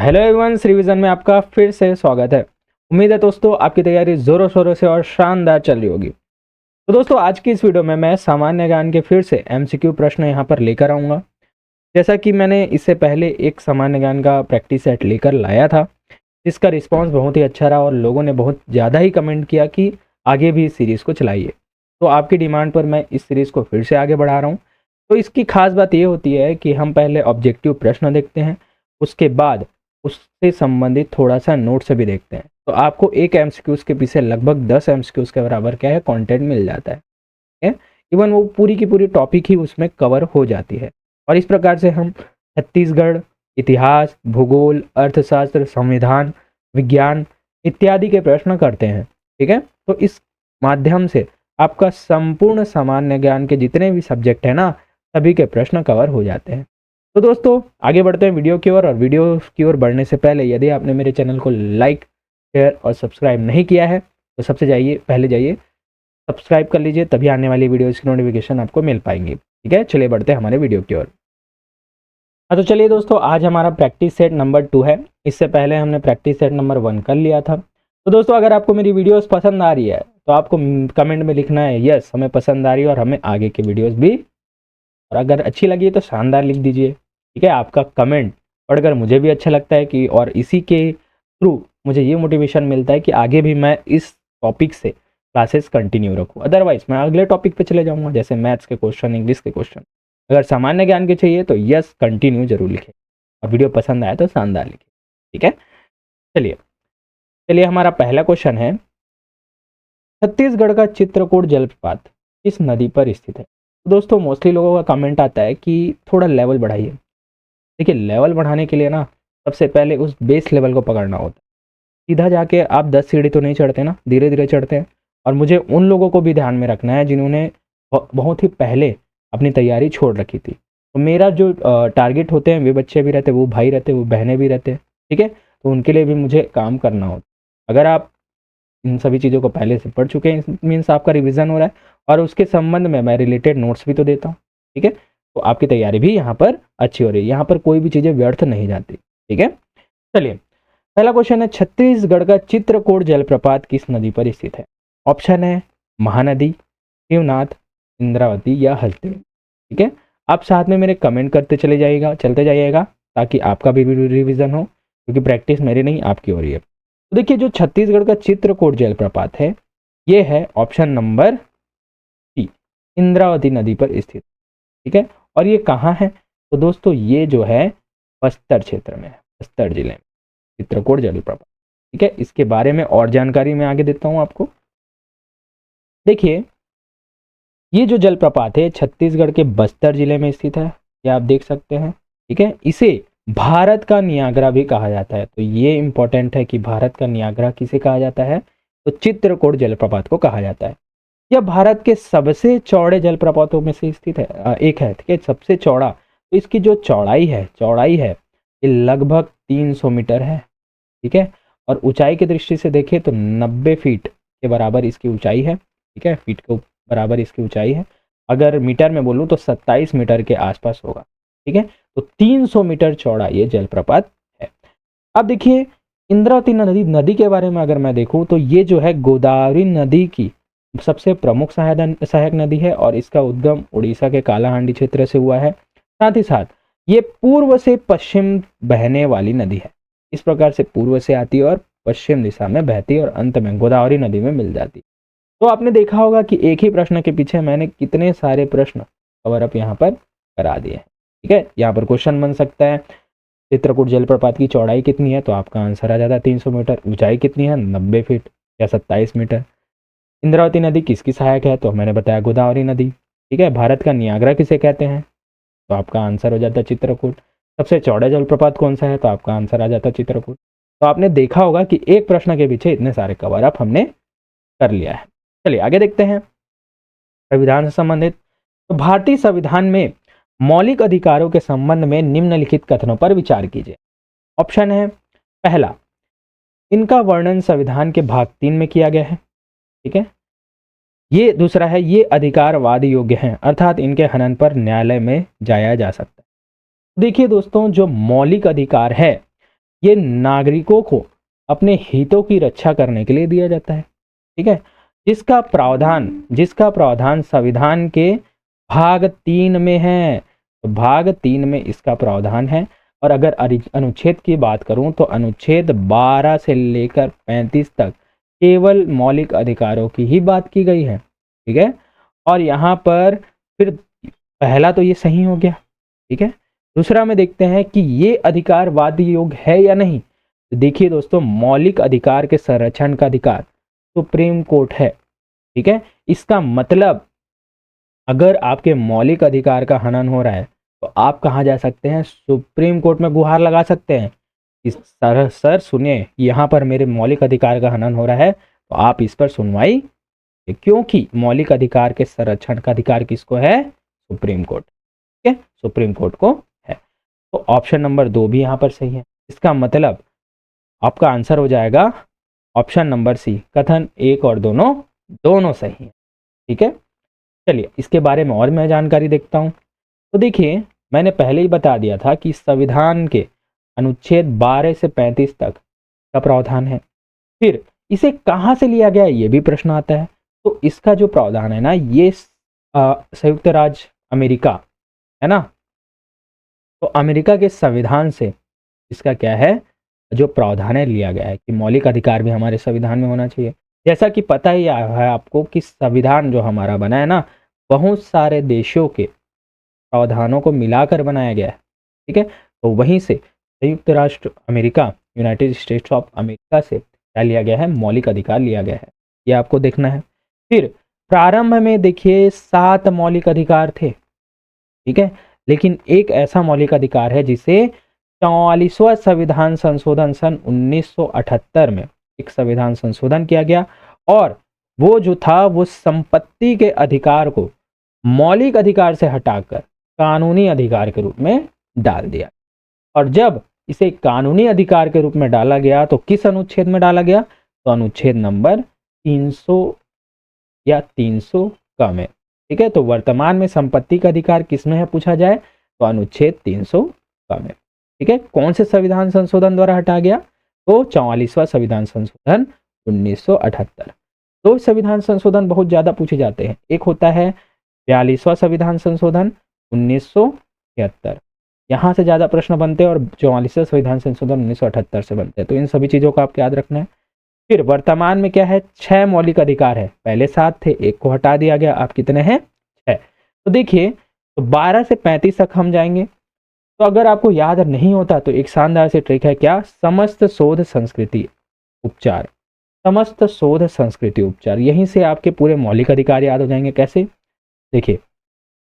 Hello everyone, revision में आपका फिर से स्वागत है। उम्मीद है दोस्तों आपकी तैयारी जोरों शोरों से और शानदार चल रही होगी। तो दोस्तों आज की इस वीडियो में मैं सामान्य ज्ञान के फिर से एमसीक्यू प्रश्न यहाँ पर लेकर आऊँगा। जैसा कि मैंने इससे पहले एक सामान्य ज्ञान का प्रैक्टिस सेट लेकर लाया था, जिसका रिस्पॉन्स बहुत ही अच्छा रहा और लोगों ने बहुत ज़्यादा ही कमेंट किया कि आगे भी इस सीरीज़ को चलाइए। तो आपकी डिमांड पर मैं इस सीरीज़ को फिर से आगे बढ़ा रहा हूँ। तो इसकी खास बात ये होती है कि हम पहले ऑब्जेक्टिव प्रश्न देखते हैं, उसके बाद उससे संबंधित थोड़ा सा नोट से भी देखते हैं। तो आपको एक एमसीक्यूज़ के पीछे लगभग 10 एमसीक्यूज़ के बराबर क्या है कंटेंट मिल जाता है। इवन वो पूरी की पूरी टॉपिक ही उसमें कवर हो जाती है। और इस प्रकार से हम छत्तीसगढ़, इतिहास, भूगोल, अर्थशास्त्र, संविधान, विज्ञान इत्यादि के प्रश्न करते हैं। ठीक है, तो इस माध्यम से आपका संपूर्ण सामान्य ज्ञान के जितने भी सब्जेक्ट है ना, सभी के प्रश्न कवर हो जाते हैं। तो दोस्तों आगे बढ़ते हैं वीडियो की ओर। और वीडियो की ओर बढ़ने से पहले यदि आपने मेरे चैनल को लाइक, शेयर और सब्सक्राइब नहीं किया है तो सबसे पहले जाइए सब्सक्राइब कर लीजिए, तभी आने वाली वीडियोस की नोटिफिकेशन आपको मिल पाएंगी। ठीक है, चलिए बढ़ते हैं हमारे वीडियो की ओर। हाँ तो चलिए दोस्तों, आज हमारा प्रैक्टिस सेट नंबर 2 है। इससे पहले हमने प्रैक्टिस सेट नंबर 1 कर लिया था। तो दोस्तों अगर आपको मेरी वीडियोस पसंद आ रही है तो आपको कमेंट में लिखना है यस हमें पसंद आ रही है और हमें आगे की वीडियोस भी, और अगर अच्छी लगी तो शानदार लिख दीजिए। ठीक है, आपका कमेंट पढ़कर मुझे भी अच्छा लगता है कि और इसी के थ्रू मुझे ये मोटिवेशन मिलता है कि आगे भी मैं इस टॉपिक से क्लासेस कंटिन्यू रखूँ। अदरवाइज मैं अगले टॉपिक पे चले जाऊँगा, जैसे मैथ्स के क्वेश्चन, इंग्लिश के क्वेश्चन। अगर सामान्य ज्ञान के चाहिए तो यस कंटिन्यू जरूर लिखें, और वीडियो पसंद आए तो शानदार लिखें। ठीक है, चलिए चलिए हमारा पहला क्वेश्चन है, छत्तीसगढ़ का चित्रकूट जलप्रपात किस नदी पर स्थित है। तो दोस्तों मोस्टली लोगों का कमेंट आता है कि थोड़ा लेवल बढ़ाइए। देखिए, लेवल बढ़ाने के लिए ना सबसे पहले उस बेस लेवल को पकड़ना होता है। सीधा जाके आप 10 सीढ़ी तो नहीं चढ़ते ना, धीरे धीरे चढ़ते हैं। और मुझे उन लोगों को भी ध्यान में रखना है जिन्होंने बहुत ही पहले अपनी तैयारी छोड़ रखी थी। तो मेरा जो टारगेट होते हैं वे बच्चे भी रहते, वो भाई रहते, वो बहनें भी रहते हैं। ठीक है, तो उनके लिए भी मुझे काम करना होता है। अगर आप इन सभी चीज़ों को पहले से पढ़ चुके हैं, मीन्स आपका रिवीजन हो रहा है, और उसके संबंध में मैं रिलेटेड नोट्स भी तो देता हूँ। ठीक है, तो आपकी तैयारी भी यहाँ पर अच्छी हो रही है, यहाँ पर कोई भी चीज़ें व्यर्थ नहीं जाती। ठीक है, चलिए पहला क्वेश्चन है, छत्तीसगढ़ का चित्रकूट जलप्रपात किस नदी पर स्थित है। ऑप्शन है महानदी, शिवनाथ, इंद्रावती या हल्दी। ठीक है, आप साथ में मेरे कमेंट करते चलते जाइएगा ताकि आपका भी रिवीजन हो, क्योंकि प्रैक्टिस मेरी नहीं आपकी हो रही है। तो देखिए, जो छत्तीसगढ़ का चित्रकूट जलप्रपात है ये है ऑप्शन नंबर सी, इंद्रावती नदी पर स्थित। ठीक है, और ये कहाँ है, तो दोस्तों ये जो है बस्तर क्षेत्र में है, बस्तर जिले में चित्रकूट जलप्रपात। ठीक है, इसके बारे में और जानकारी मैं आगे देता हूं आपको। देखिए, ये जो जलप्रपात है छत्तीसगढ़ के बस्तर जिले में स्थित है, ये आप देख सकते हैं। ठीक है, इसे भारत का नियाग्रा भी कहा जाता है। तो ये इंपॉर्टेंट है कि भारत का नियाग्रा किसे कहा जाता है, तो चित्रकूट जलप्रपात को कहा जाता है। यह भारत के सबसे चौड़े जलप्रपातों में से स्थित है, एक है। ठीक है, सबसे चौड़ा। तो इसकी जो चौड़ाई है ये लगभग 300 मीटर है। ठीक है, और ऊंचाई की दृष्टि से देखें तो 90 फीट के बराबर इसकी ऊंचाई है। ठीक है, फीट के बराबर इसकी ऊंचाई है। अगर मीटर में बोलूँ तो 27 मीटर के आसपास होगा। ठीक है, तो 300 मीटर चौड़ा ये जलप्रपात है। अब देखिए, इंद्रावती नदी के बारे में अगर मैं देखूं तो ये जो है गोदावरी नदी की सबसे प्रमुख सहायक नदी है, और इसका उद्गम उड़ीसा के कालाहांडी क्षेत्र से हुआ है। साथ ही साथ ये पूर्व से पश्चिम बहने वाली नदी है। इस प्रकार से पूर्व से आती है और पश्चिम दिशा में बहती है और अंत में गोदावरी नदी में मिल जाती है। तो आपने देखा होगा कि एक ही प्रश्न के पीछे मैंने कितने सारे प्रश्न कवर अप यहाँ पर करा दिए हैं। ठीक है, यहाँ पर क्वेश्चन बन सकता है चित्रकूट जलप्रपात की चौड़ाई कितनी है, तो आपका आंसर आ जाता है 300 मीटर। ऊंचाई कितनी है, 90 फीट या 27 मीटर। इंद्रावती नदी किसकी सहायक है, तो मैंने बताया गोदावरी नदी। ठीक है, भारत का नियाग्रा किसे कहते हैं, तो आपका आंसर हो जाता है चित्रकूट। सबसे चौड़ा जलप्रपात कौन सा है, तो आपका आंसर आ जाता है चित्रकूट। तो आपने देखा होगा कि एक प्रश्न के पीछे इतने सारे कवर अप हमने कर लिया है। चलिए आगे देखते हैं संविधान से संबंधित। तो भारतीय संविधान में मौलिक अधिकारों के संबंध में निम्नलिखित कथनों पर विचार कीजिए। ऑप्शन है पहला, इनका वर्णन संविधान के भाग 3 में किया गया है। ठीक है, ये दूसरा है, ये अधिकार वाद योग्य हैं, अर्थात इनके हनन पर न्यायालय में जाया जा सकता है। देखिए दोस्तों, जो मौलिक अधिकार है ये नागरिकों को अपने हितों की रक्षा करने के लिए दिया जाता है। ठीक है, जिसका प्रावधान संविधान के भाग 3 में है। तो भाग 3 में इसका प्रावधान है। और अगर अनुच्छेद की बात करूं तो अनुच्छेद 12 से लेकर 35 तक केवल मौलिक अधिकारों की ही बात की गई है। ठीक है, और यहाँ पर फिर पहला तो ये सही हो गया। ठीक है, दूसरा में देखते हैं कि ये अधिकार वाद योग्य है या नहीं। तो देखिए दोस्तों, मौलिक अधिकार के संरक्षण का अधिकार सुप्रीम कोर्ट है। ठीक है, इसका मतलब अगर आपके मौलिक अधिकार का हनन हो रहा है तो आप कहाँ जा सकते हैं? सुप्रीम कोर्ट में गुहार लगा सकते हैं। इस सर सुनिए, यहाँ पर मेरे मौलिक अधिकार का हनन हो रहा है तो आप इस पर सुनवाई, क्योंकि मौलिक अधिकार के संरक्षण का अधिकार किसको है? Supreme court. ठीक है, सुप्रीम कोर्ट को है। तो ऑप्शन नंबर 2 भी यहाँ पर सही है। इसका मतलब आपका आंसर हो जाएगा ऑप्शन नंबर सी, कथन 1 और दोनों सही है। ठीक है, चलिए इसके बारे में और मैं जानकारी देखता हूँ। तो देखिए, मैंने पहले ही बता दिया था कि संविधान के अनुच्छेद 12 से 35 तक का प्रावधान है। फिर इसे कहाँ से लिया गया, ये भी प्रश्न आता है। तो इसका जो प्रावधान है ना, ये संयुक्त राज्य अमेरिका है ना, तो अमेरिका के संविधान से इसका क्या है, जो प्रावधान है लिया गया है कि मौलिक अधिकार भी हमारे संविधान में होना चाहिए। जैसा कि पता ही है आपको कि संविधान जो हमारा बना है ना, बहुत सारे देशों के प्रावधानों को मिलाकर बनाया गया है। ठीक है, तो वहीं से संयुक्त राष्ट्र America, United states of America से क्या लिया गया है? मौलिक अधिकार लिया गया है। ये आपको देखना है। फिर प्रारंभ में देखिए 7 मौलिक अधिकार थे। ठीक है, लेकिन एक ऐसा मौलिक अधिकार है जिसे 44वां संविधान संशोधन सन 1978 में एक संविधान संशोधन किया गया, और वो जो था वो संपत्ति के अधिकार को मौलिक अधिकार से हटाकर कानूनी अधिकार के रूप में डाल दिया। और जब इसे कानूनी अधिकार के रूप में डाला गया तो किस अनुच्छेद में डाला गया? तो अनुच्छेद नंबर 300 या 300 का में। ठीक है, तो वर्तमान में संपत्ति का अधिकार किसमें है पूछा जाए तो अनुच्छेद 300 का में। ठीक है, कौन से संविधान संशोधन द्वारा हटा गया? तो 44वां संविधान संशोधन 1978। दो संविधान संशोधन बहुत ज्यादा पूछे जाते हैं। एक होता है 42वां संविधान संशोधन 1973, यहाँ से ज्यादा प्रश्न बनते हैं, और 44वां संविधान संशोधन 1978 से बनते हैं। तो इन सभी चीजों को आपको याद रखना है। फिर वर्तमान में क्या है? 6 मौलिक अधिकार है। पहले 7 थे, एक को हटा दिया गया, आप कितने हैं? 6। तो देखिए, तो 12 से 35 तक हम जाएंगे। तो अगर आपको याद नहीं होता तो एक शानदार से ट्रिक है, क्या? समस्त शोध संस्कृति उपचार। समस्त शोध संस्कृति उपचार, यहीं से आपके पूरे मौलिक अधिकार याद हो जाएंगे। कैसे? देखिए,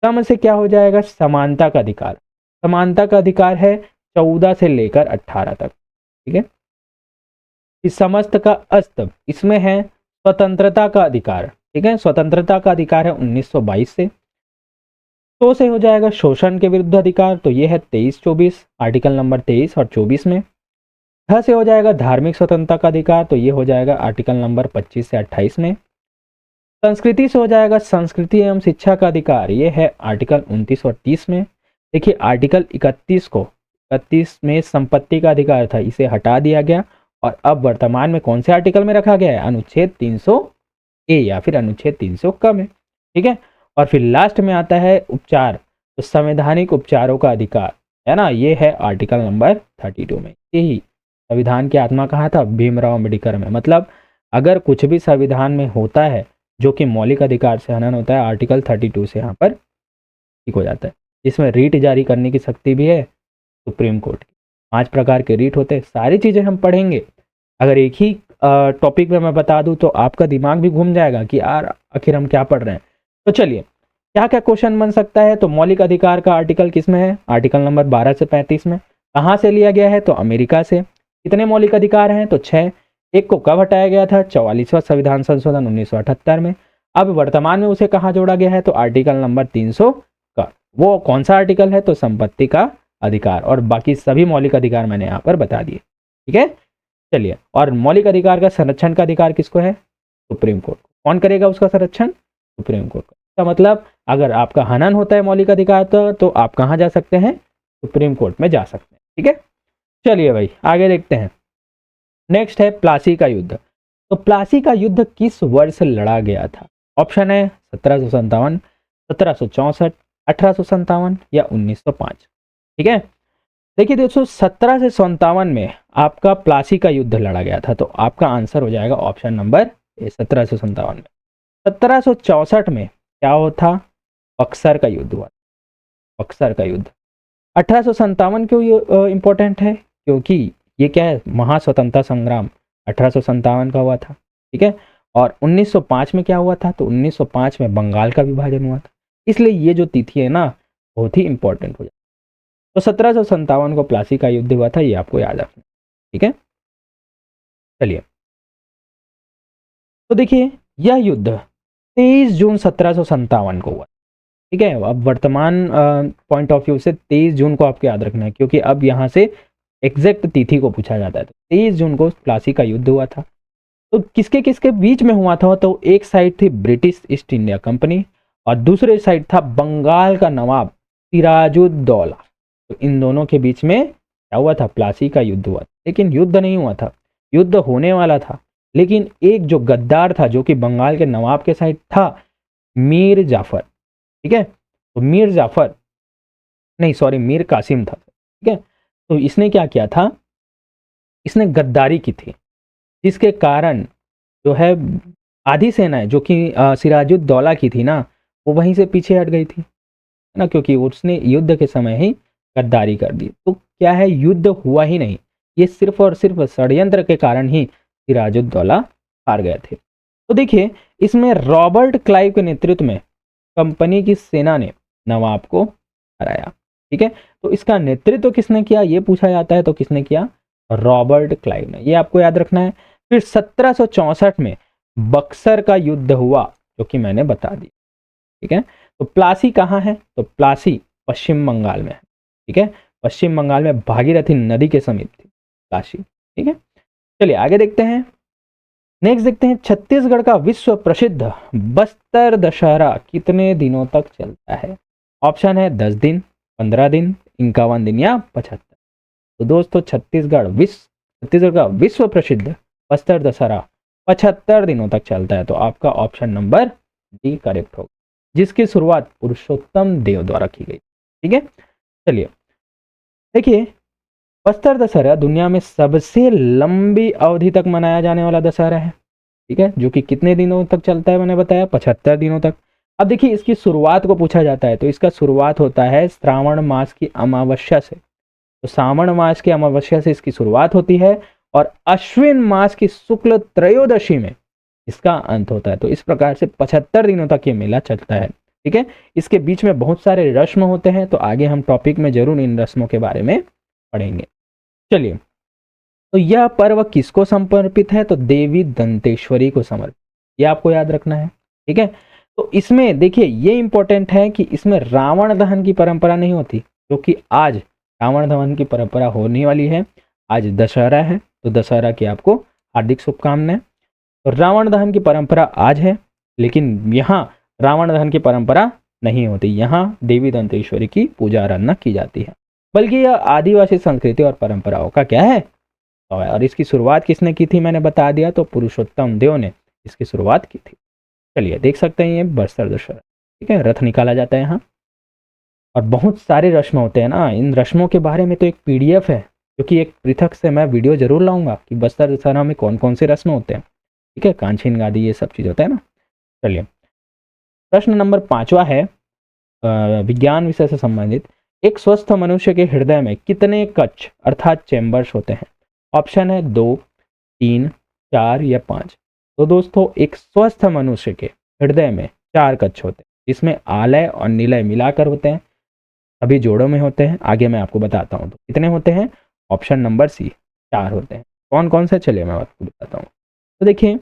सम से क्या हो जाएगा? समानता का अधिकार। समानता का अधिकार है 14 से लेकर 18 तक। ठीक है, इस समस्त का अस्त, इसमें है स्वतंत्रता का अधिकार। ठीक है, स्वतंत्रता का अधिकार है 1922 से। तो से हो जाएगा शोषण के विरुद्ध अधिकार, तो ये है 23-24, आर्टिकल नंबर 23 और 24 में। ध से हो जाएगा धार्मिक स्वतंत्रता का अधिकार, तो ये हो जाएगा आर्टिकल नंबर 25 से 28 में। संस्कृति से हो जाएगा संस्कृति एवं शिक्षा का अधिकार, ये है आर्टिकल 29 और 30 में। देखिए, आर्टिकल 31 में संपत्ति का अधिकार था, इसे हटा दिया गया, और अब वर्तमान में कौन से आर्टिकल में रखा गया है? अनुच्छेद 300 ए या फिर अनुच्छेद 300 क में। ठीक है, और फिर लास्ट में आता है उपचार, तो संवैधानिक उपचारों का अधिकार है ना, ये है आर्टिकल नंबर 32 में। यही संविधान की आत्मा कहाँ था? भीमराव अम्बेडकर में। मतलब अगर कुछ भी संविधान में होता है जो कि मौलिक अधिकार से हनन होता है, आर्टिकल 32 से यहाँ पर ठीक हो जाता है। इसमें रीट जारी करने की शक्ति भी है सुप्रीम कोर्ट की। 5 प्रकार के रीट होते हैं। सारी चीज़ें हम पढ़ेंगे। अगर एक ही टॉपिक में मैं बता दूं तो आपका दिमाग भी घूम जाएगा कि यार आखिर हम क्या पढ़ रहे हैं। तो चलिए, क्या क्या क्वेश्चन बन सकता है? तो मौलिक अधिकार का आर्टिकल किस में है? आर्टिकल नंबर 12 से 35 में। कहाँ से लिया गया है? तो अमेरिका से। कितने मौलिक अधिकार हैं? तो 6। एक को कब हटाया गया था? 44वां संविधान संशोधन 1978 में। अब वर्तमान में उसे कहाँ जोड़ा गया है? तो आर्टिकल नंबर 300 का। वो कौन सा आर्टिकल है? तो संपत्ति का अधिकार, और बाकी सभी मौलिक अधिकार मैंने यहाँ पर बता दिए। ठीक है, चलिए, और मौलिक अधिकार का संरक्षण का अधिकार किसको है? सुप्रीम कोर्ट को। कौन करेगा उसका संरक्षण? सुप्रीम कोर्ट का। इसका मतलब अगर आपका हनन होता है मौलिक अधिकार तो आप कहाँ जा सकते हैं? सुप्रीम कोर्ट में जा सकते हैं। ठीक है, चलिए भाई आगे देखते हैं। नेक्स्ट है प्लासी का युद्ध। तो प्लासी का युद्ध किस वर्ष लड़ा गया था? ऑप्शन है 1757, 1764, 1857 या 1905। ठीक है, देखिए दोस्तों 1757 में आपका प्लासी का युद्ध लड़ा गया था, तो आपका आंसर हो जाएगा ऑप्शन नंबर ए 1757 में। 1764 में क्या होता? बक्सर का युद्ध हुआ, बक्सर का युद्ध। 1857 क्यों इंपॉर्टेंट है? क्योंकि ये क्या है, महास्वतंत्रता संग्राम 1857 का हुआ था। ठीक है, और 1905 में क्या हुआ था? तो 1905 में बंगाल का विभाजन हुआ था। इसलिए ये जो तिथि है ना बहुत ही इंपॉर्टेंट हो जाती है। तो 1757 को प्लासी का युद्ध हुआ था, ये आपको याद रखना। ठीक है, चलिए तो देखिए यह युद्ध 23 जून 1757 को हुआ। ठीक है, अब वर्तमान पॉइंट ऑफ व्यू से 23 जून को आपको याद रखना है, क्योंकि अब यहाँ से एग्जैक्ट तिथि को पूछा जाता है। तो 23 जून को प्लासी का युद्ध हुआ था। तो किसके किसके बीच में हुआ था? तो एक साइड थी ब्रिटिश ईस्ट इंडिया कंपनी और दूसरे साइड था बंगाल का नवाब सिराजुद्दौला। तो इन दोनों के बीच में क्या हुआ था? प्लासी का युद्ध हुआ। लेकिन युद्ध नहीं हुआ था, युद्ध होने वाला था, लेकिन एक जो गद्दार था जो कि बंगाल के नवाब के साइड था, मीर जाफर। ठीक है, तो मीर जाफर नहीं सॉरी मीर कासिम था। ठीक है, तो इसने क्या किया था? इसने गद्दारी की थी, जिसके कारण जो है आधी सेनाएं जो कि सिराजुद्दौला की थी ना, वो वहीं से पीछे हट गई थी, है ना, क्योंकि उसने युद्ध के समय ही गद्दारी कर दी। तो क्या है, युद्ध हुआ ही नहीं, ये सिर्फ और सिर्फ षड्यंत्र के कारण ही सिराजुद्दौला हार गए थे। तो देखिए इसमें रॉबर्ट क्लाइव के नेतृत्व में कंपनी की सेना ने नवाब को हराया। ठीक है, तो इसका नेतृत्व किसने किया ये पूछा जाता है, तो किसने किया? रॉबर्ट क्लाइव ने, ये आपको याद रखना है। फिर 1764 में बक्सर का युद्ध हुआ, जो कि मैंने बता दिया। ठीक है, तो प्लासी कहाँ है? तो प्लासी पश्चिम बंगाल में है। ठीक है, पश्चिम बंगाल में भागीरथी नदी के समीप थी प्लासी। ठीक है, चलिए आगे देखते हैं। नेक्स्ट देखते हैं, छत्तीसगढ़ का विश्व प्रसिद्ध बस्तर दशहरा कितने दिनों तक चलता है? ऑप्शन है 10 दिन, 15 दिन, 51 दिन या 75। तो दोस्तों छत्तीसगढ़ का विश्व प्रसिद्ध बस्तर दशहरा 75 दिनों तक चलता है। तो आपका ऑप्शन नंबर डी करेक्ट होगा, जिसकी शुरुआत पुरुषोत्तम देव द्वारा की गई। ठीक है, चलिए देखिए बस्तर दशहरा दुनिया में सबसे लंबी अवधि तक मनाया जाने वाला दशहरा है। ठीक है, जो कि कितने दिनों तक चलता है? मैंने बताया 75 दिनों तक। अब देखिए इसकी शुरुआत को पूछा जाता है, तो इसका शुरुआत होता है श्रावण मास की अमावस्या से। तो श्रावण मास की अमावस्या से इसकी शुरुआत होती है और अश्विन मास की शुक्ल त्रयोदशी में इसका अंत होता है। तो इस प्रकार से 75 दिनों तक ये मेला चलता है। ठीक है, इसके बीच में बहुत सारे रस्म होते हैं, तो आगे हम टॉपिक में जरूर इन रस्मों के बारे में पढ़ेंगे। चलिए, तो यह पर्व किसको समर्पित है? तो देवी दंतेश्वरी को समर्पित, यह आपको याद रखना है। ठीक है, तो इसमें देखिए ये इंपॉर्टेंट है कि इसमें रावण दहन की परंपरा नहीं होती, क्योंकि आज रावण दहन की परंपरा होने वाली है। आज दशहरा है, तो दशहरा की आपको हार्दिक शुभकामनाएं। तो रावण दहन की परंपरा आज है, लेकिन यहाँ रावण दहन की परंपरा नहीं होती, यहाँ देवी दंतेश्वरी की पूजा आराधना की जाती है। बल्कि यह आदिवासी संस्कृति और परंपराओं का क्या है? और इसकी शुरुआत किसने की थी? मैंने बता दिया, तो पुरुषोत्तम देव ने इसकी शुरुआत की थी। चलिए देख सकते हैं ये बस्तर दशहरा। ठीक है, रथ निकाला जाता है यहाँ और बहुत सारे रस्म होते हैं ना। इन रस्मों के बारे में तो एक पीडीएफ है, क्योंकि एक पृथक से मैं वीडियो जरूर लाऊंगा कि बस्तर दशहरा में कौन कौन से रस्म होते हैं। ठीक है, कांचीन गादी ये सब चीज़ होता है ना। चलिए प्रश्न नंबर 5वां है विज्ञान विषय से संबंधित। एक स्वस्थ मनुष्य के हृदय में कितने कक्ष अर्थात चैम्बर्स होते हैं? ऑप्शन है 2, 3, 4 या 5। तो दोस्तों एक स्वस्थ मनुष्य के हृदय में 4 कक्ष होते हैं, जिसमें आलय और निलय मिलाकर होते हैं, अभी जोड़ों में होते हैं। आगे मैं आपको बताता हूँ तो कितने होते हैं। ऑप्शन नंबर सी 4 होते हैं। कौन कौन से? चलिए मैं आपको बताता हूँ। तो देखिए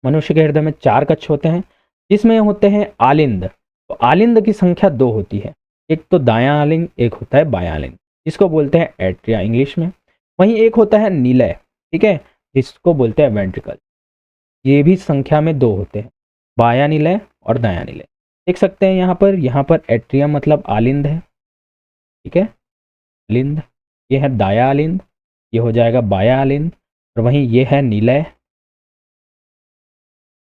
मनुष्य के हृदय में 4 कक्ष होते हैं, जिसमें होते हैं आलिंद। तो आलिंद की संख्या 2 होती है, एक तो दायां आलिंद, एक होता है बायां आलिंद, जिसको बोलते हैं एट्रिया इंग्लिश में। वहीं एक होता है निलय, ठीक है, जिसको बोलते हैं वेंट्रिकल। ये भी संख्या में 2 होते हैं, बायां निलय और दायां निलय। देख सकते हैं यहाँ पर एट्रियम मतलब आलिंद है। ठीक है, आलिंद, ये है दाया अलिंद, ये हो जाएगा बाया अलिंद, और वहीं ये है निलय,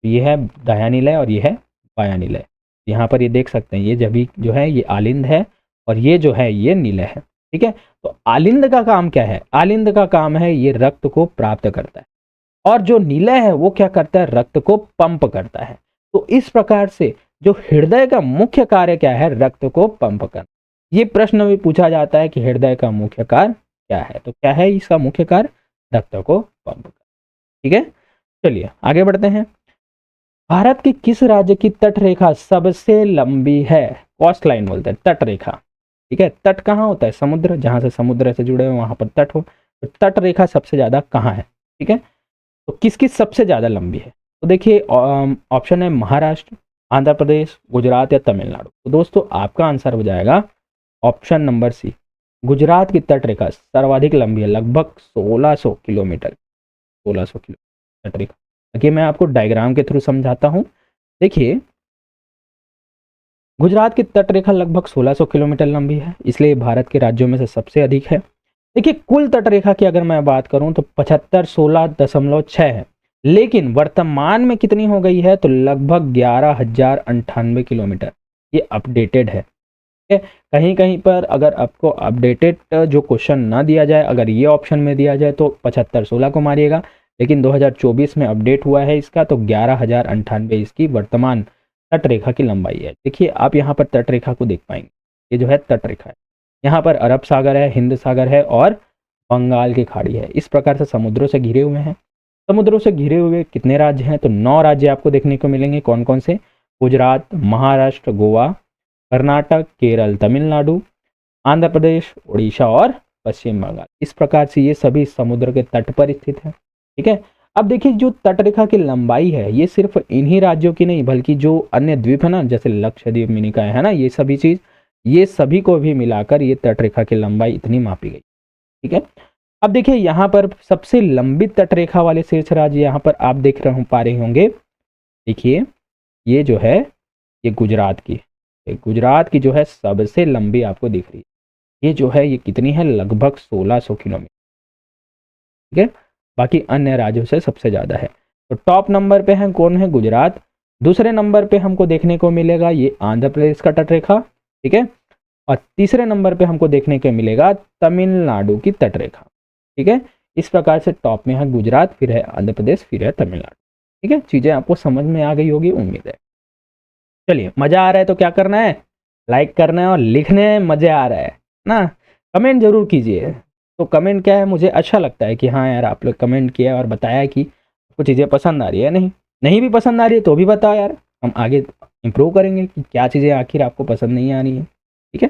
ये है दाया निलय और ये है बाया निलय। यहाँ पर ये देख सकते हैं, ये जब भी जो है ये आलिंद है और ये जो है ये निलय है। ठीक है, तो आलिंद का काम क्या है? आलिंद का काम है ये रक्त को प्राप्त करता है, और जो निलय है वो क्या करता है? रक्त को पंप करता है। तो इस प्रकार से जो हृदय का मुख्य कार्य क्या है? रक्त को पंप करना। ये प्रश्न भी पूछा जाता है कि हृदय का मुख्य कार्य क्या है? तो क्या है इसका मुख्य कार्य? रक्त को पंप करना। ठीक है, चलिए आगे बढ़ते हैं। भारत के किस राज्य की तट रेखा सबसे लंबी है? कोस्ट लाइन बोलते हैं तट रेखा। ठीक है, तट कहाँ होता है? समुद्र, जहां से समुद्र से जुड़े हो वहां पर तट हो। तो तट रेखा सबसे ज्यादा कहाँ है? ठीक है, तो किसकी सबसे ज्यादा लंबी है? तो देखिए ऑप्शन है महाराष्ट्र, आंध्र प्रदेश, गुजरात या तमिलनाडु। तो दोस्तों आपका आंसर हो जाएगा ऑप्शन नंबर सी, गुजरात की तट रेखा सर्वाधिक लंबी है, लगभग 1600 किलोमीटर। 1600 किलोमीटर तट रेखा। देखिए मैं आपको डायग्राम के थ्रू समझाता हूं। देखिए गुजरात की तट रेखा लगभग 1600 किलोमीटर लंबी है, इसलिए भारत के राज्यों में से सबसे अधिक है। देखिए कुल तट रेखा की अगर मैं बात करूं तो 7516.6 है, लेकिन वर्तमान में कितनी हो गई है? तो लगभग 11,098 किलोमीटर। ये अपडेटेड है। कहीं कहीं पर अगर आपको अपडेटेड जो क्वेश्चन ना दिया जाए, अगर ये ऑप्शन में दिया जाए तो 7516 को मारिएगा, लेकिन 2024 में अपडेट हुआ है इसका, तो 11,098 इसकी वर्तमान तट रेखा की लंबाई है। देखिए आप यहाँ पर तट रेखा को देख पाएंगे, ये जो है तट रेखा है, यहाँ पर अरब सागर है, हिंद सागर है और बंगाल की खाड़ी है। इस प्रकार से समुद्रों से घिरे हुए हैं। समुद्रों से घिरे हुए कितने राज्य हैं? तो 9 राज्य आपको देखने को मिलेंगे। कौन कौन से? गुजरात, महाराष्ट्र, गोवा, कर्नाटक, केरल, तमिलनाडु, आंध्र प्रदेश, उड़ीसा और पश्चिम बंगाल। इस प्रकार से ये सभी समुद्र के तट पर स्थित है। ठीक है, अब देखिए जो तट रेखा की लंबाई है ये सिर्फ इन्हीं राज्यों की नहीं, बल्कि जो अन्य द्वीप है ना, जैसे लक्षद्वीप, मिनिकॉय है ना, ये सभी चीज, ये सभी को भी मिलाकर ये तट रेखा की लंबाई इतनी मापी गई। ठीक है, अब देखिए यहाँ पर सबसे लंबी तट रेखा वाले शीर्ष राज्य यहाँ पर आप देख रहे पा रहे होंगे। देखिए ये जो है ये गुजरात की, गुजरात की जो है सबसे लंबी आपको दिख रही है। ये जो है ये कितनी है? लगभग 1600 किलोमीटर। ठीक है, बाकी अन्य राज्यों से सबसे ज्यादा है। तो टॉप नंबर पे है कौन है? गुजरात। दूसरे नंबर पे हमको देखने को मिलेगा ये आंध्र प्रदेश का तट रेखा। ठीक है, और तीसरे नंबर पे हमको देखने को मिलेगा तमिलनाडु की तट रेखा। ठीक है, इस प्रकार से टॉप में है गुजरात, फिर है आंध्र प्रदेश, फिर है तमिलनाडु। ठीक है, चीजें आपको समझ में आ गई होगी उम्मीद है। चलिए मजा आ रहा है तो क्या करना है? लाइक करना है और लिखने में मजे आ रहा है ना, कमेंट जरूर कीजिए। तो कमेंट क्या है, मुझे अच्छा लगता है कि हाँ यार आप लोग कमेंट किया और बताया कि आपको चीज़ें पसंद आ रही है। नहीं भी पसंद आ रही है तो भी बताओ यार, हम आगे इम्प्रूव करेंगे कि क्या चीज़ें आखिर आपको पसंद नहीं आ रही है। ठीक है,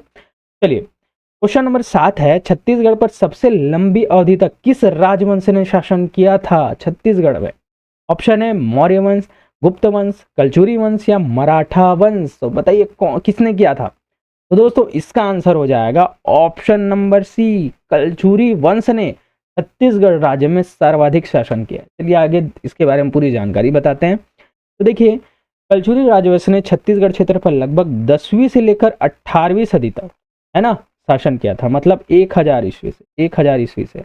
चलिए क्वेश्चन नंबर 7 है, छत्तीसगढ़ पर सबसे लंबी अवधि तक किस राजवंश ने शासन किया था छत्तीसगढ़ में? ऑप्शन है मौर्य वंश, गुप्त वंश, कलचुरी वंश या मराठा वंश। तो बताइए किसने किया था? तो दोस्तों इसका आंसर हो जाएगा ऑप्शन नंबर सी, कलचुरी वंश ने छत्तीसगढ़ राज्य में सर्वाधिक शासन किया। चलिए आगे इसके बारे में पूरी जानकारी बताते हैं। तो देखिए कलचुरी राजवंश ने छत्तीसगढ़ क्षेत्र पर लगभग 10वीं से लेकर 18वीं सदी तक है ना शासन किया था। मतलब 1000 ईस्वी से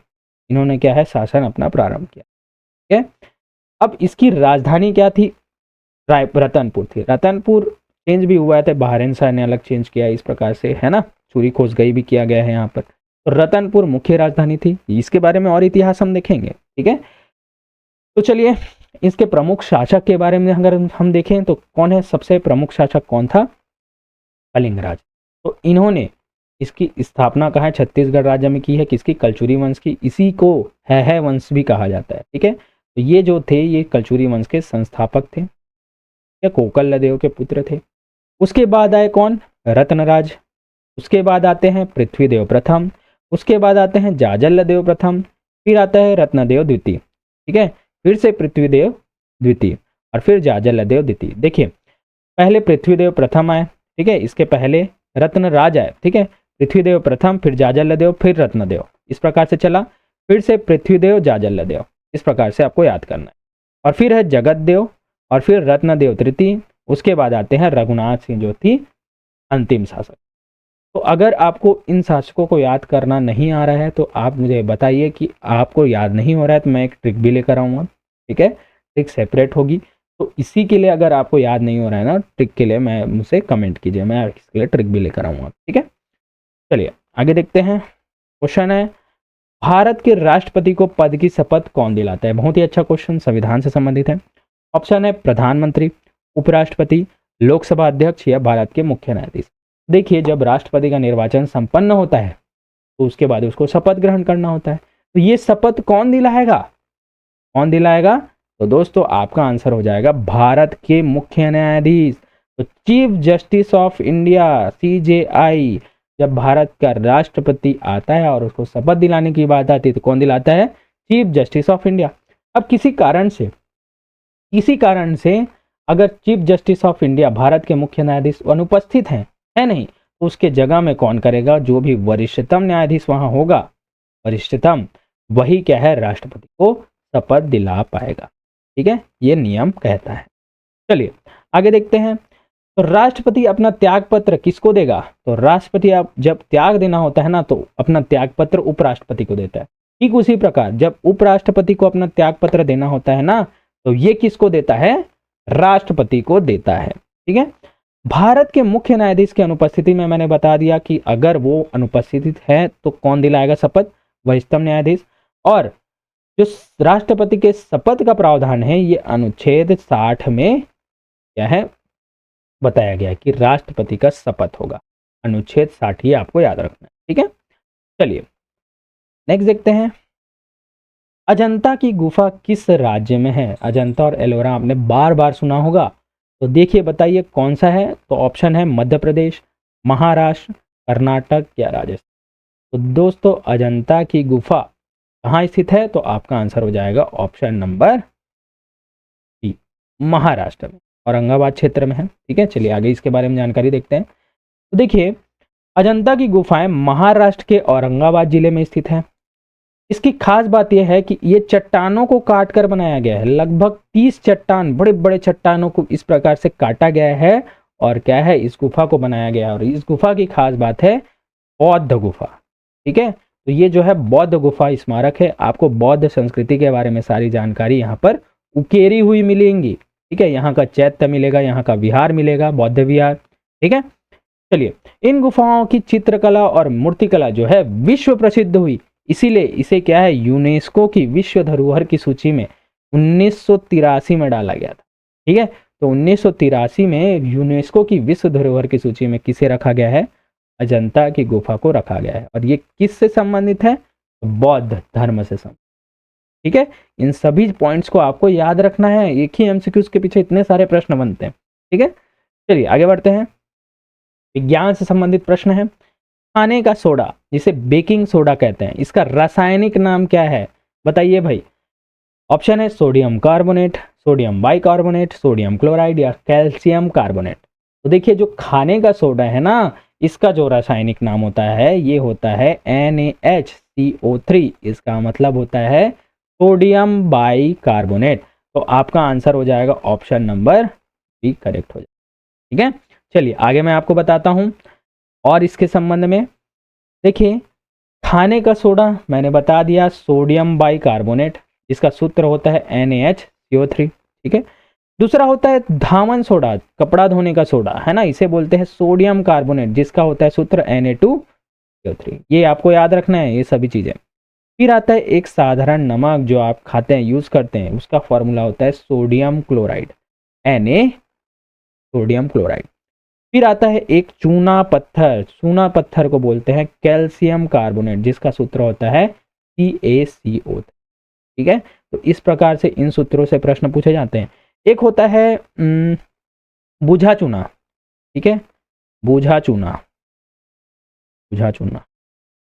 इन्होंने क्या है शासन अपना प्रारंभ किया। ठीक है, अब इसकी राजधानी क्या थी? रतनपुर थी। रतनपुर चेंज भी हुआ था, बहरेन शाह ने अलग चेंज किया इस प्रकार से है ना, चूरी खोज गई भी किया गया है यहाँ पर। तो रतनपुर मुख्य राजधानी थी। इसके बारे में और इतिहास हम देखेंगे। ठीक है, तो चलिए इसके प्रमुख शासक के बारे में अगर हम देखें तो कौन है सबसे प्रमुख शासक? कौन था? कलिंगराज। तो इन्होंने इसकी स्थापना कहाँ है? छत्तीसगढ़ राज्य में की है। किसकी? कलचुरी वंश की। इसी को है वंश भी कहा जाता है। ठीक है, तो ये जो थे ये कलचुरी वंश के संस्थापक थे, या कोकलदेव के पुत्र थे। उसके बाद आए कौन? रत्नराज। उसके बाद आते हैं पृथ्वीदेव प्रथम, उसके बाद आते हैं जाजलदेव प्रथम, फिर आता है रत्नदेव द्वितीय। ठीक है, फिर से पृथ्वीदेव द्वितीय और फिर जाजलदेव द्वितीय। देखिए पहले पृथ्वीदेव प्रथम आए, ठीक है, इसके पहले रत्नराज आए। ठीक है, पृथ्वीदेव प्रथम, फिर जाजलदेव, फिर रत्नदेव, इस प्रकार से चला। फिर से पृथ्वीदेव, जाजलदेव, इस प्रकार से आपको याद करना है। और फिर है जगतदेव और फिर रत्नदेव तृतीय। उसके बाद आते हैं रघुनाथ सिंह जो थी अंतिम शासक। तो अगर आपको इन शासकों को याद करना नहीं आ रहा है तो आप मुझे बताइए कि आपको याद नहीं हो रहा है, तो मैं एक ट्रिक भी लेकर आऊँगा, ठीक है। ट्रिक सेपरेट होगी, तो इसी के लिए अगर आपको याद नहीं हो रहा है ना ट्रिक के लिए, मैं मुझसे कमेंट कीजिए, मैं इसके लिए ट्रिक भी लेकर आऊँगा, ठीक है। चलिए आगे देखते हैं। क्वेश्चन है, भारत के राष्ट्रपति को पद की शपथ कौन दिलाता है? बहुत ही अच्छा क्वेश्चन, संविधान से संबंधित है। ऑप्शन है प्रधानमंत्री, उपराष्ट्रपति, लोकसभा अध्यक्ष या भारत के मुख्य न्यायाधीश। देखिए, जब राष्ट्रपति का निर्वाचन संपन्न होता है तो उसके बाद उसको शपथ ग्रहण करना होता है। तो ये शपथ कौन दिलाएगा? कौन दिलाएगा? तो दोस्तों आपका आंसर हो जाएगा भारत के मुख्य न्यायाधीश। तो chief justice of India, CJI, जब भारत का राष्ट्रपति आता है और उसको शपथ दिलाने की बात आती है तो कौन दिलाता है? Chief justice of India. अब किसी कारण से अगर chief justice of India, Bharat के मुख्य न्यायाधीश अनुपस्थित हैं, है नहीं, तो उसके जगह में कौन करेगा? जो भी वरिष्ठतम न्यायाधीश वहां होगा, वरिष्ठतम, वही क्या है? राष्ट्रपति को शपथ दिला पाएगा, ठीक है, ये नियम कहता है। चलिए आगे देखते हैं। तो राष्ट्रपति अपना त्याग पत्र किसको देगा? तो राष्ट्रपति आप जब त्याग देना होता है ना, तो अपना त्याग पत्र उपराष्ट्रपति को देता है। ठीक उसी प्रकार जब उपराष्ट्रपति को अपना त्याग पत्र देना होता है ना, तो ये किसको देता है? राष्ट्रपति को देता है, ठीक है। भारत के मुख्य न्यायाधीश की अनुपस्थिति में मैंने बता दिया कि अगर वो अनुपस्थित है तो कौन दिलाएगा शपथ? वरिष्ठतम न्यायाधीश। और जो राष्ट्रपति के शपथ का प्रावधान है, ये अनुच्छेद 60 में क्या है बताया गया है कि राष्ट्रपति का शपथ होगा। अनुच्छेद 60 ही आपको याद रखना है, ठीक है। चलिए नेक्स्ट देखते हैं। अजंता की गुफा किस राज्य में है? अजंता और एलोरा आपने बार बार सुना होगा, तो देखिए बताइए कौन सा है। तो ऑप्शन है मध्य प्रदेश, महाराष्ट्र, कर्नाटक या राजस्थान। तो दोस्तों अजंता की गुफा कहाँ स्थित है? तो आपका आंसर हो जाएगा ऑप्शन नंबर डी, महाराष्ट्र में, औरंगाबाद क्षेत्र में है, ठीक है। चलिए आगे इसके बारे में जानकारी देखते हैं। तो देखिए, अजंता की गुफाएं महाराष्ट्र के औरंगाबाद जिले में स्थित है। इसकी खास बात यह है कि ये चट्टानों को काट कर बनाया गया है। लगभग 30 चट्टान, बड़े बड़े चट्टानों को इस प्रकार से काटा गया है और क्या है, इस गुफा को बनाया गया है। और इस गुफा की खास बात है बौद्ध गुफा, ठीक है। तो ये जो है बौद्ध गुफा स्मारक है। आपको बौद्ध संस्कृति के बारे में सारी जानकारी यहाँ पर उकेरी हुई मिलेंगी, ठीक है। यहाँ का चैत्य मिलेगा, यहाँ का विहार मिलेगा, बौद्ध विहार, ठीक है। चलिए, इन गुफाओं की चित्रकला और मूर्तिकला जो है विश्व प्रसिद्ध हुई, इसीलिए इसे क्या है, यूनेस्को की विश्व धरोहर की सूची में 1983 में डाला गया था, ठीक है। तो 1983 में यूनेस्को की विश्व धरोहर की सूची में किसे रखा गया है? अजंता की गुफा को रखा गया है। और ये किससे संबंधित है? बौद्ध धर्म से संबंधित, ठीक है। इन सभी पॉइंट्स को आपको याद रखना है, एक ही MCQs के पीछे इतने सारे प्रश्न बनते हैं, ठीक है। चलिए आगे बढ़ते हैं। विज्ञान से संबंधित प्रश्न है। खाने का सोडा जिसे बेकिंग सोडा कहते हैं, इसका रासायनिक नाम क्या है? बताइए भाई। ऑप्शन है sodium carbonate, sodium bicarbonate, sodium chloride या कैल्शियम कार्बोनेट। तो देखिए, जो खाने का सोडा है ना, इसका जो रासायनिक नाम होता है ये होता है NaHCO3। इसका मतलब होता है सोडियम बाइकार्बोनेट। तो आपका आंसर हो जाएगा ऑप्शन नंबर बी, करेक्ट हो जाएगा, ठीक है। चलिए आगे मैं आपको बताता हूं और इसके संबंध में। देखिए, खाने का सोडा मैंने बता दिया सोडियम बाइकार्बोनेट, इसका सूत्र होता है NaHCO3, ठीक है। दूसरा होता है धावन सोडा, कपड़ा धोने का सोडा है ना, इसे बोलते हैं सोडियम कार्बोनेट, जिसका होता है सूत्र Na2CO3। ये आपको याद रखना है ये सभी चीजें। फिर आता है एक साधारण नमक जो आप खाते हैं, यूज करते हैं, उसका फॉर्मूला होता है sodium chloride, Na sodium chloride. फिर आता है एक चूना पत्थर को बोलते हैं कैल्शियम कार्बोनेट, जिसका सूत्र होता है CaCO, ठीक है। तो इस प्रकार से इन सूत्रों से प्रश्न पूछे जाते हैं। एक होता है बूझा चूना, ठीक है, बूझा चूना,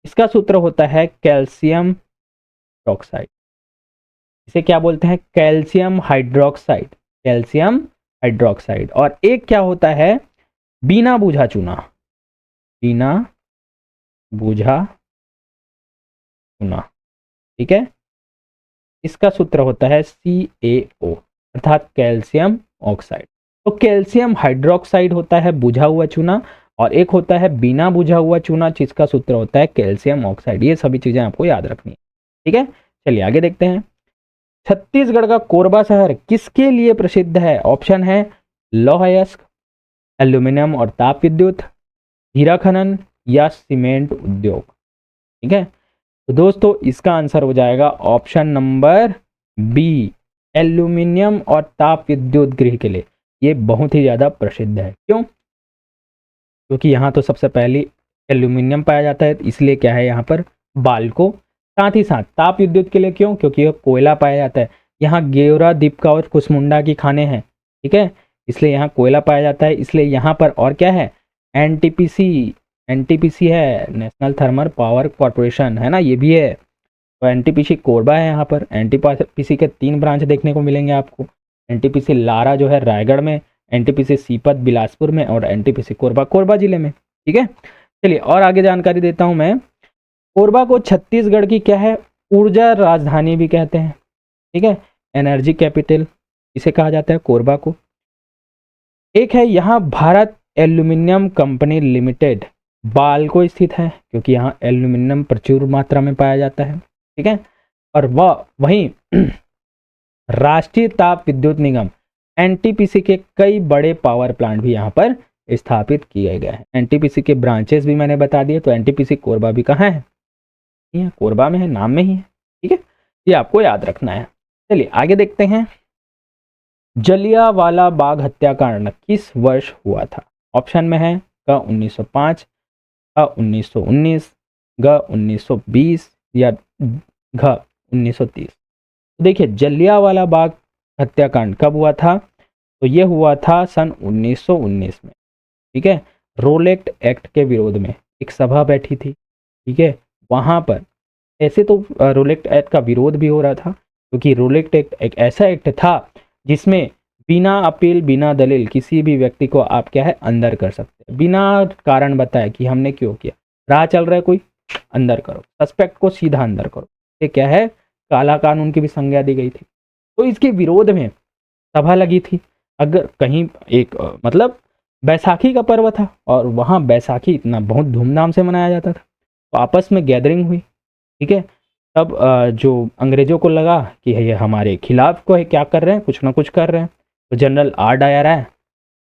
इसका सूत्र होता है कैल्शियम ऑक्साइड, इसे क्या बोलते हैं? Calcium hydroxide. और एक क्या होता है बिना बूझा चूना, ठीक है, इसका सूत्र होता है CaO अर्थात कैल्शियम ऑक्साइड। तो कैल्शियम हाइड्रोक्साइड होता है बुझा हुआ चूना और एक होता है बिना बुझा हुआ चूना, जिसका सूत्र होता है कैल्शियम ऑक्साइड। ये सभी चीजें आपको याद रखनी है, ठीक है। चलिए आगे देखते हैं। छत्तीसगढ़ का कोरबा शहर किसके लिए प्रसिद्ध है? ऑप्शन है लौह अयस्क, एल्यूमिनियम और ताप विद्युत, हीरा खनन या सीमेंट उद्योग। ठीक है, तो दोस्तों इसका आंसर हो जाएगा ऑप्शन नंबर बी, एल्यूमिनियम और ताप विद्युत गृह के लिए ये बहुत ही ज्यादा प्रसिद्ध है। क्यों? क्योंकि यहाँ तो सबसे पहले एल्यूमिनियम पाया जाता है, इसलिए क्या है यहाँ पर बाल को। साथ ही साथ ताप विद्युत के लिए क्यों? क्योंकि यह कोयला पाया जाता है। यहाँ गेवरा, दीपका और कुसमुंडा की खाने हैं, ठीक है, इसलिए यहाँ कोयला पाया जाता है। इसलिए यहाँ पर और क्या है, एनटीपीसी, एनटीपीसी है, नेशनल थर्मल पावर कॉरपोरेशन, है ना, ये भी है। तो एनटीपीसी कोरबा है। यहाँ पर एनटीपीसी के 3 ब्रांच देखने को मिलेंगे आपको। एनटीपीसी लारा जो है रायगढ़ में, एनटीपीसी सीपत बिलासपुर में और एनटीपीसी कोरबा कोरबा जिले में। ठीक है, चलिए और आगे जानकारी देता हूं मैं। कोरबा को छत्तीसगढ़ की क्या है, ऊर्जा राजधानी भी कहते हैं, ठीक है, एनर्जी कैपिटल इसे कहा जाता है कोरबा को। एक है यहाँ भारत एल्यूमिनियम कंपनी लिमिटेड, बाल को स्थित है, क्योंकि यहाँ एल्यूमिनियम प्रचुर मात्रा में पाया जाता है, ठीक है। और वह वहीं राष्ट्रीय ताप विद्युत निगम एनटीपीसी के कई बड़े पावर प्लांट भी यहाँ पर स्थापित किए गए हैं। एनटीपीसी के ब्रांचेस भी मैंने बता दिए। तो एनटीपीसी कोरबा भी कहाँ है? ये कोरबा में है, नाम में ही है, ठीक है, ये आपको याद रखना है। चलिए आगे देखते हैं। जलियांवाला बाग हत्याकांड किस वर्ष हुआ था? ऑप्शन में है क 1905, ख 1919, ग 1920 या घ 1930। देखिए जलियांवाला बाग हत्याकांड कब हुआ था? तो ये हुआ था सन 1919 में, ठीक है। रोलेक्ट एक्ट के विरोध में एक सभा बैठी थी, ठीक है, वहां पर ऐसे तो रोलेक्ट एक्ट का विरोध भी हो रहा था, क्योंकि रोलेक्ट एक्ट एक ऐसा एक्ट था जिसमें बिना अपील, बिना दलील किसी भी व्यक्ति को आप क्या है अंदर कर सकते हैं, बिना कारण बताए कि हमने क्यों किया। राह चल रहा है कोई, अंदर करो, सस्पेक्ट को सीधा अंदर करो। ये क्या है, काला कानून की भी संज्ञा दी गई थी। तो इसके विरोध में सभा लगी थी। अगर कहीं एक मतलब बैसाखी का पर्व था और वहाँ बैसाखी इतना बहुत धूमधाम से मनाया जाता था, तो आपस में गैदरिंग हुई, ठीक है। तब जो अंग्रेजों को लगा कि ये हमारे खिलाफ को है, क्या कर रहे हैं, कुछ ना कुछ कर रहे हैं। तो जनरल आर डायर आए,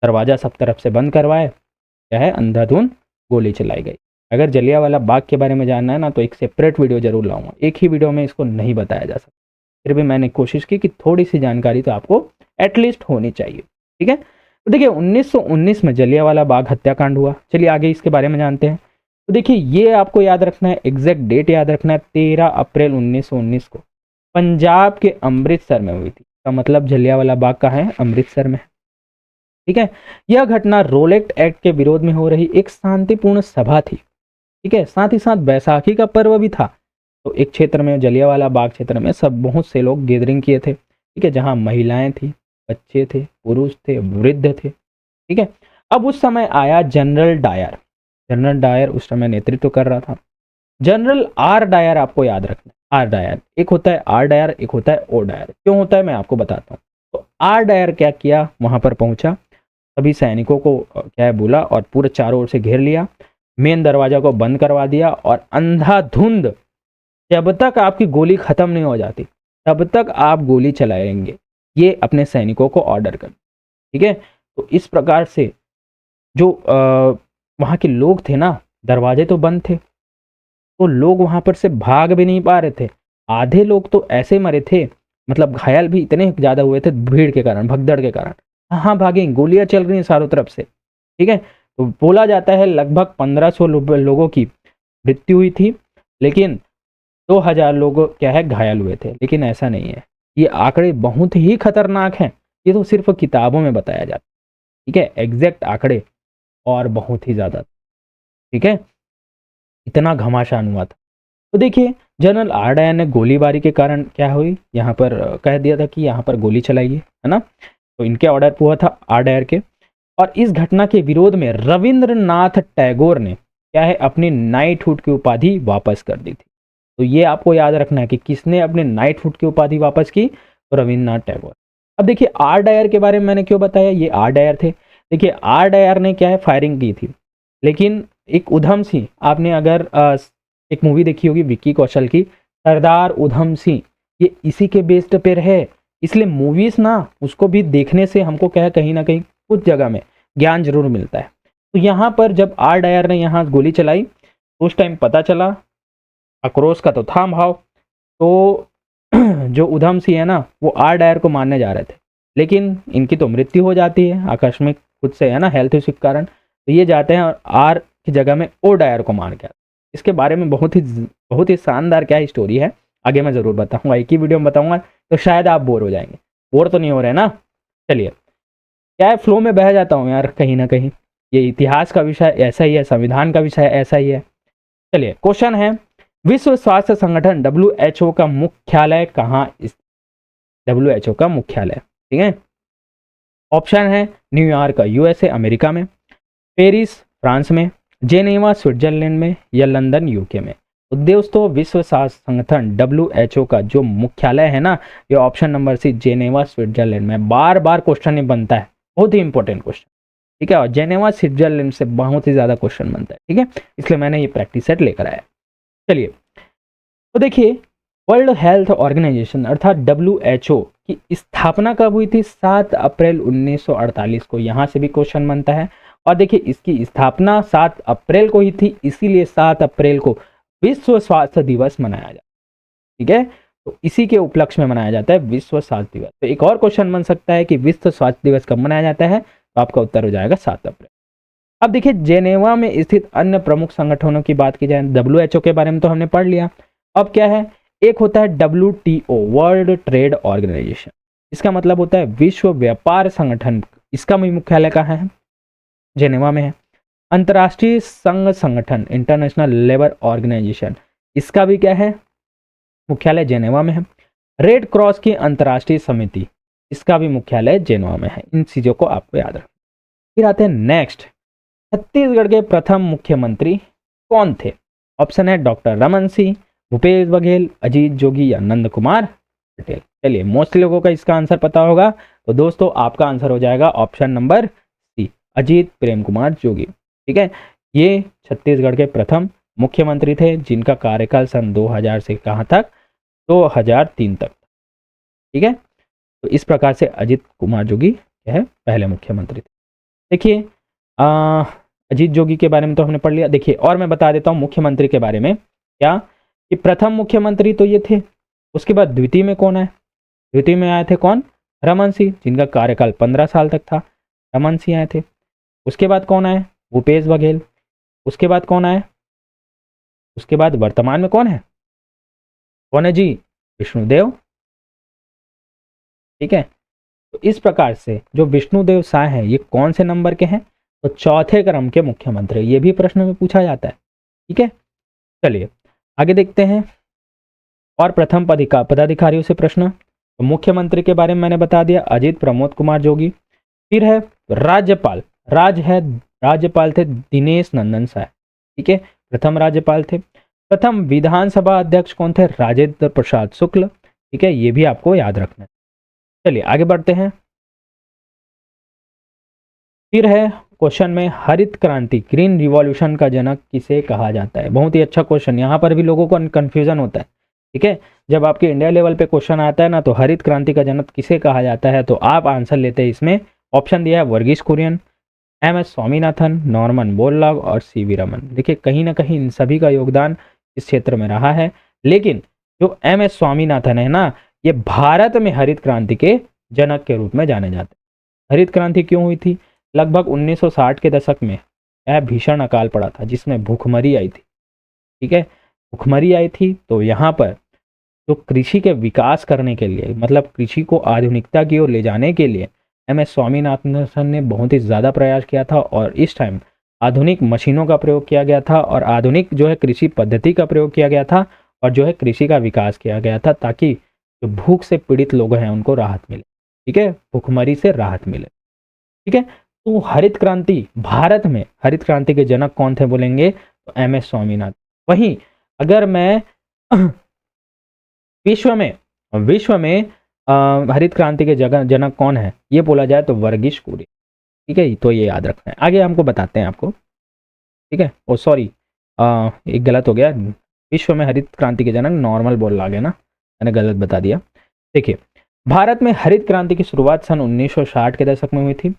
दरवाज़ा सब तरफ से बंद करवाए, क्या है, अंधाधुंध गोली चलाई गई। अगर जलियांवाला बाग के बारे में जानना है ना, तो एक सेपरेट वीडियो जरूर लाऊंगा, एक ही वीडियो में इसको नहीं बताया जा सकता। फिर भी मैंने कोशिश की कि थोड़ी सी जानकारी तो आपको एटलीस्ट होनी चाहिए, ठीक है। तो देखिए 1919 में जलियांवाला बाग हत्याकांड हुआ। चलिए आगे इसके बारे में जानते हैं। तो देखिए ये आपको याद रखना है, एग्जैक्ट डेट याद रखना है, 13 अप्रैल 1919 को पंजाब के अमृतसर में हुई थी। का मतलब जलियांवाला बाग का है, अमृतसर में, ठीक है। यह घटना रोलेक्ट एक्ट के विरोध में हो रही एक शांतिपूर्ण सभा थी, ठीक है। साथ ही साथ बैसाखी का पर्व भी था। तो एक क्षेत्र में, जलियांवाला बाग क्षेत्र में सब बहुत से लोग गैदरिंग किए थे, ठीक है, जहां महिलाएं थी, बच्चे थे, पुरुष थे, वृद्ध थे, ठीक है। अब उस समय आया जनरल डायर। जनरल डायर उस समय नेतृत्व कर रहा था। जनरल आर डायर आपको याद रखना है। आर डायर, एक होता है आर डायर, एक होता है ओ डायर। क्यों होता है मैं आपको बताता हूँ। तो आर डायर क्या किया, वहां पर पहुंचा, सभी सैनिकों को क्या है बोला और पूरे चारों ओर से घेर लिया, मेन दरवाजा को बंद करवा दिया और अंधाधुंध जब तक आपकी गोली खत्म नहीं हो जाती तब तक आप गोली चलाएंगे, ये अपने सैनिकों को ऑर्डर कर, ठीक है। तो इस प्रकार से जो वहाँ के लोग थे ना, दरवाजे तो बंद थे, तो लोग वहाँ पर से भाग भी नहीं पा रहे थे। आधे लोग तो ऐसे मरे थे, मतलब घायल भी इतने ज़्यादा हुए थे भीड़ के कारण, भगदड़ के कारण। हाँ भागें, गोलियां चल रही हैं चारों तरफ से, ठीक है। तो बोला जाता है लगभग 1500 लोगों की मृत्यु हुई थी, लेकिन 2000 लोग क्या है घायल हुए थे। लेकिन ऐसा नहीं है, ये आंकड़े बहुत ही खतरनाक हैं। ये तो सिर्फ किताबों में बताया जाता है, ठीक है, एग्जैक्ट आंकड़े और बहुत ही ज़्यादा, ठीक है, इतना घमासान हुआ था। तो देखिए जनरल आर डायर ने गोलीबारी के कारण क्या हुई, यहाँ पर कह दिया था कि यहाँ पर गोली चलाइए, है ना। तो इनके ऑर्डर हुआ था आर डायर के। और इस घटना के विरोध में रविंद्रनाथ टैगोर ने क्या है अपनी नाइटहुड की उपाधि वापस कर दी थी। तो ये आपको याद रखना है कि किसने अपने नाइटहुड की उपाधि वापस की, तो रविंद्रनाथ टैगोर। अब देखिए आर डायर के बारे में मैंने क्यों बताया, ये आर डायर थे। देखिए आर डायर ने क्या है फायरिंग की थी, लेकिन एक उधम सिंह, आपने अगर एक मूवी देखी होगी विक्की कौशल की, सरदार उधम सिंह, ये इसी के बेस्ड पे है। इसलिए मूवीज ना उसको भी देखने से हमको क्या है, कहीं ना कहीं कुछ जगह में ज्ञान जरूर मिलता है। तो यहाँ पर जब आर डायर ने यहाँ गोली चलाई, उस टाइम पता चला, आक्रोश का तो था भाव, तो जो उधम सिंह है ना, वो आर डायर को मारने जा रहे थे, लेकिन इनकी तो मृत्यु हो जाती है आकस्मिक, खुद से है ना, हेल्थ इश्यू के कारण। तो ये जाते हैं और आर की जगह में ओ डायर को मार के। इसके बारे में बहुत ही शानदार क्या स्टोरी है, आगे मैं जरूर बताऊंगा, एक ही वीडियो में बताऊंगा, तो शायद आप बोर हो जाएंगे। बोर तो नहीं हो रहे ना? चलिए, क्या है, फ्लो में बह जाता हूँ यार कहीं ना कहीं, ये इतिहास का विषय ऐसा ही है, संविधान का विषय ऐसा ही है। चलिए, क्वेश्चन है, विश्व स्वास्थ्य संगठन WHO का मुख्यालय कहाँ स्थित? WHO का मुख्यालय, ठीक है, ऑप्शन है न्यूयॉर्क USA अमेरिका में, पेरिस फ्रांस में, जेनेवा स्विट्जरलैंड में, या लंदन UK में। तो दोस्तों, विश्व स्वास्थ्य संगठन WHO का जो मुख्यालय है ना, ये option number C Geneva Switzerland में। बार बार क्वेश्चन ही बनता है, बहुत ही इंपॉर्टेंट क्वेश्चन, ठीक है, और जेनेवा स्विट्जरलैंड से बहुत ही ज्यादा क्वेश्चन बनता है, ठीक है, इसलिए मैंने ये प्रैक्टिस सेट लेकर आया। चलिए, तो देखिए, वर्ल्ड हेल्थ ऑर्गेनाइजेशन अर्थात WHO की स्थापना कब हुई थी? 7 अप्रैल 1948 को। यहाँ से भी क्वेश्चन बनता है। और देखिए, इसकी स्थापना 7 अप्रैल को ही थी, इसीलिए 7 अप्रैल को विश्व स्वास्थ्य दिवस मनाया जाता है, ठीक है, तो इसी के उपलक्ष्य में मनाया जाता है विश्व स्वास्थ्य दिवस। तो एक और क्वेश्चन बन सकता है कि विश्व स्वास्थ्य दिवस कब मनाया जाता है? तो आपका उत्तर हो जाएगा 7 अप्रैल। अब देखिए, जेनेवा में स्थित अन्य प्रमुख संगठनों की बात की जाए, WHO के बारे में तो हमने पढ़ लिया। अब क्या है, एक होता है WTO, वर्ल्ड ट्रेड ऑर्गेनाइजेशन, इसका मतलब होता है विश्व व्यापार संगठन। इसका भी मुख्यालय कहाँ है? जेनेवा में है। अंतर्राष्ट्रीय संघ संगठन, इंटरनेशनल लेबर ऑर्गेनाइजेशन, इसका भी क्या है, मुख्यालय जेनेवा में है। रेड क्रॉस की अंतर्राष्ट्रीय समिति, इसका भी मुख्यालय जेनेवा में है। इन चीजों को आपको याद रखना। फिर आते हैं नेक्स्ट, छत्तीसगढ़ के प्रथम मुख्यमंत्री कौन थे? ऑप्शन है डॉक्टर रमन सिंह, भूपेश बघेल, अजीत जोगी, या नंद कुमार पटेल। चलिए, मोस्टली लोगों का इसका आंसर पता होगा, तो दोस्तों आपका आंसर हो जाएगा ऑप्शन नंबर सी, अजीत प्रेम कुमार जोगी, ठीक है। ये छत्तीसगढ़ के प्रथम मुख्यमंत्री थे, जिनका कार्यकाल सन 2000 से कहाँ तक? 2003 तक, ठीक है। तो इस प्रकार से अजीत कुमार जोगी क्या है, पहले मुख्यमंत्री थे। देखिए, अजीत जोगी के बारे में तो हमने पढ़ लिया। देखिए, और मैं बता देता हूँ मुख्यमंत्री के बारे में, क्या कि प्रथम मुख्यमंत्री तो ये थे, उसके बाद द्वितीय में कौन है? द्वितीय में आए थे कौन? रमन सिंह, जिनका कार्यकाल 15 साल तक था, रमन सिंह आए थे। उसके बाद कौन आए? भूपेश बघेल। उसके बाद कौन आए? उसके बाद वर्तमान में कौन है? कौन है जी? विष्णुदेव, ठीक है। तो इस प्रकार से जो विष्णुदेव साय हैं, ये कौन से नंबर के हैं? तो चौथे क्रम के मुख्यमंत्री। ये भी प्रश्न में पूछा जाता है, ठीक है। चलिए आगे देखते हैं, और प्रथम पदाधिकारियों से प्रश्न। तो मुख्यमंत्री के बारे में मैंने बता दिया, अजीत प्रमोद कुमार जोगी। फिर है राज्यपाल, राज्यपाल थे दिनेश नंदन साय, ठीक है, प्रथम राज्यपाल थे। प्रथम विधानसभा अध्यक्ष कौन थे? राजेंद्र प्रसाद शुक्ल, ठीक है, ये भी आपको याद रखना है। चलिए आगे बढ़ते हैं। फिर है क्वेश्चन में, हरित क्रांति, ग्रीन रिवॉल्यूशन का जनक किसे कहा जाता है? बहुत ही अच्छा क्वेश्चन, यहाँ पर भी लोगों को कंफ्यूजन होता है, ठीक है। जब आपके इंडिया लेवल पे क्वेश्चन आता है ना, तो हरित क्रांति का जनक किसे कहा जाता है, तो आप आंसर लेते हैं इसमें। ऑप्शन दिया है Varghese Kurien, MS Swaminathan, Norman Borlaug और CV रमन। देखिए, कहीं ना कहीं इन सभी का योगदान इस क्षेत्र में रहा है, लेकिन जो MS स्वामीनाथन है ना, ये भारत में हरित क्रांति के जनक के रूप में जाने जाते हैं। हरित क्रांति क्यों हुई थी? लगभग 1960 के दशक में यह भीषण अकाल पड़ा था, जिसमें भूखमरी आई थी, ठीक है, भूखमरी आई थी। तो यहाँ पर जो कृषि के विकास करने के लिए, मतलब कृषि को आधुनिकता की ओर ले जाने के लिए MS स्वामीनाथन ने बहुत ही ज़्यादा प्रयास किया था, और इस टाइम आधुनिक मशीनों का प्रयोग किया गया था, और आधुनिक जो है कृषि पद्धति का प्रयोग किया गया था, और जो है कृषि का विकास किया गया था, ताकि जो भूख से पीड़ित लोग हैं उनको राहत मिले, ठीक है, भूखमरी से राहत मिले, ठीक है। तो हरित क्रांति, भारत में हरित क्रांति के जनक कौन थे बोलेंगे? तो MS स्वामीनाथन। वहीं अगर मैं विश्व में हरित क्रांति के जनक कौन है ये बोला जाए, तो वर्गीस कुरियन, ठीक है, तो ये याद रखना है। आगे हमको बताते हैं आपको। ठीक है, ओ सॉरी, एक गलत हो गया, विश्व में हरित क्रांति के जनक नॉर्मल बोल रहा गया ना, मैंने गलत बता दिया। देखिए, भारत में हरित क्रांति की शुरुआत सन 1960 के दशक में हुई थी,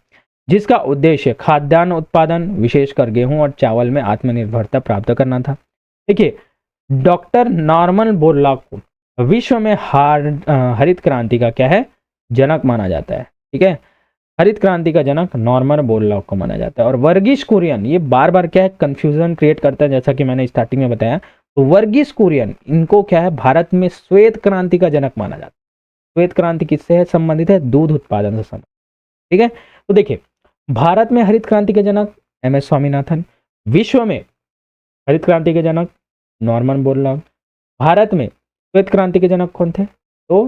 जिसका उद्देश्य खाद्यान्न उत्पादन, विशेषकर गेहूं और चावल में आत्मनिर्भरता प्राप्त करना था। देखिए, डॉक्टर नॉर्मन बोरलॉग को विश्व में हरित क्रांति का क्या है, जनक माना जाता है। ठीक है, हरित क्रांति का जनक नॉर्मन बोरलॉग को माना जाता है। और वर्गीस कुरियन, ये बार बार क्या है, कंफ्यूजन क्रिएट करता है, जैसा कि मैंने स्टार्टिंग में बताया। तो वर्गीस कुरियन, इनको क्या है, भारत में श्वेत क्रांति का जनक माना जाता है। श्वेत क्रांति किससे है संबंधित है, दूध उत्पादन से संबंधित। ठीक है, तो देखिए, भारत में हरित क्रांति के जनक MS स्वामीनाथन, विश्व में हरित क्रांति के जनक नॉर्मन बोरलॉग, भारत में श्वेत क्रांति के जनक कौन थे, तो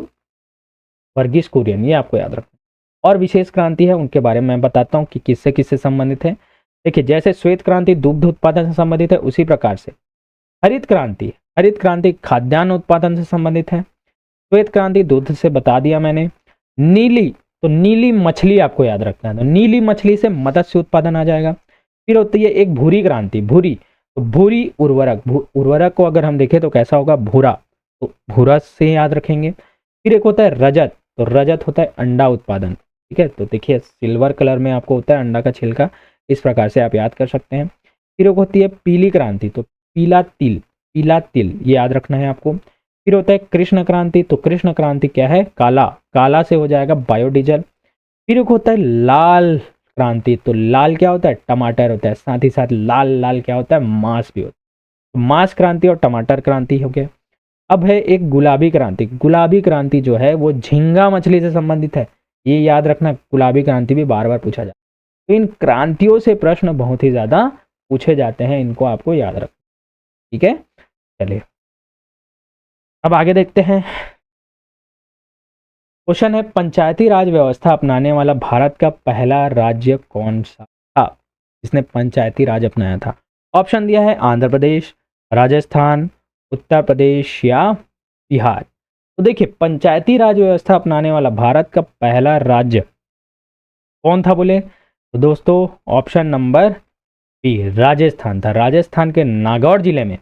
वर्गीस कुरियन, ये आपको याद रखना। और विशेष क्रांति है, उनके बारे में मैं बताता हूँ कि किससे किससे संबंधित है। देखिए, जैसे श्वेत क्रांति दुग्ध उत्पादन से संबंधित है, उसी प्रकार से हरित क्रांति खाद्यान्न उत्पादन से संबंधित है। श्वेत क्रांति दूध से बता दिया मैंने। नीली, तो नीली मछली आपको याद रखना है, तो नीली मछली से मत्स्य उत्पादन आ जाएगा। फिर होती है एक भूरी क्रांति, भूरी, तो भूरी उर्वरक को अगर हम देखें तो कैसा होगा, भूरा, तो भूरा से याद रखेंगे। फिर एक होता है रजत, तो रजत होता है अंडा उत्पादन। ठीक है, तो देखिए सिल्वर कलर में आपको होता है अंडा का छिलका, इस प्रकार से आप याद कर सकते हैं। फिर एक होती है पीली क्रांति, तो पीला तिल ये याद रखना है आपको। फिर होता है कृष्ण क्रांति, तो कृष्ण क्रांति क्या है, काला से हो जाएगा बायोडीजल। फिर एक होता है लाल क्रांति, तो लाल क्या होता है, टमाटर होता है, साथ ही साथ लाल क्या होता है, मांस भी होता है। तो मांस क्रांति और टमाटर क्रांति हो गया। अब है एक गुलाबी क्रांति जो है वो झींगा मछली से संबंधित है, ये याद रखना, गुलाबी क्रांति भी बार बार पूछा जाता है। तो इन क्रांतियों से प्रश्न बहुत ही ज्यादा पूछे जाते हैं, इनको आपको याद रखना। ठीक है, चलिए अब आगे देखते हैं। क्वेश्चन है, पंचायती राज व्यवस्था अपनाने वाला भारत का पहला राज्य कौन सा था, जिसने पंचायती राज अपनाया था। ऑप्शन दिया है आंध्र प्रदेश, राजस्थान, उत्तर प्रदेश या बिहार। तो देखिए, पंचायती राज व्यवस्था अपनाने वाला भारत का पहला राज्य कौन था बोले, तो दोस्तों ऑप्शन नंबर बी, राजस्थान था। राजस्थान के नागौर जिले में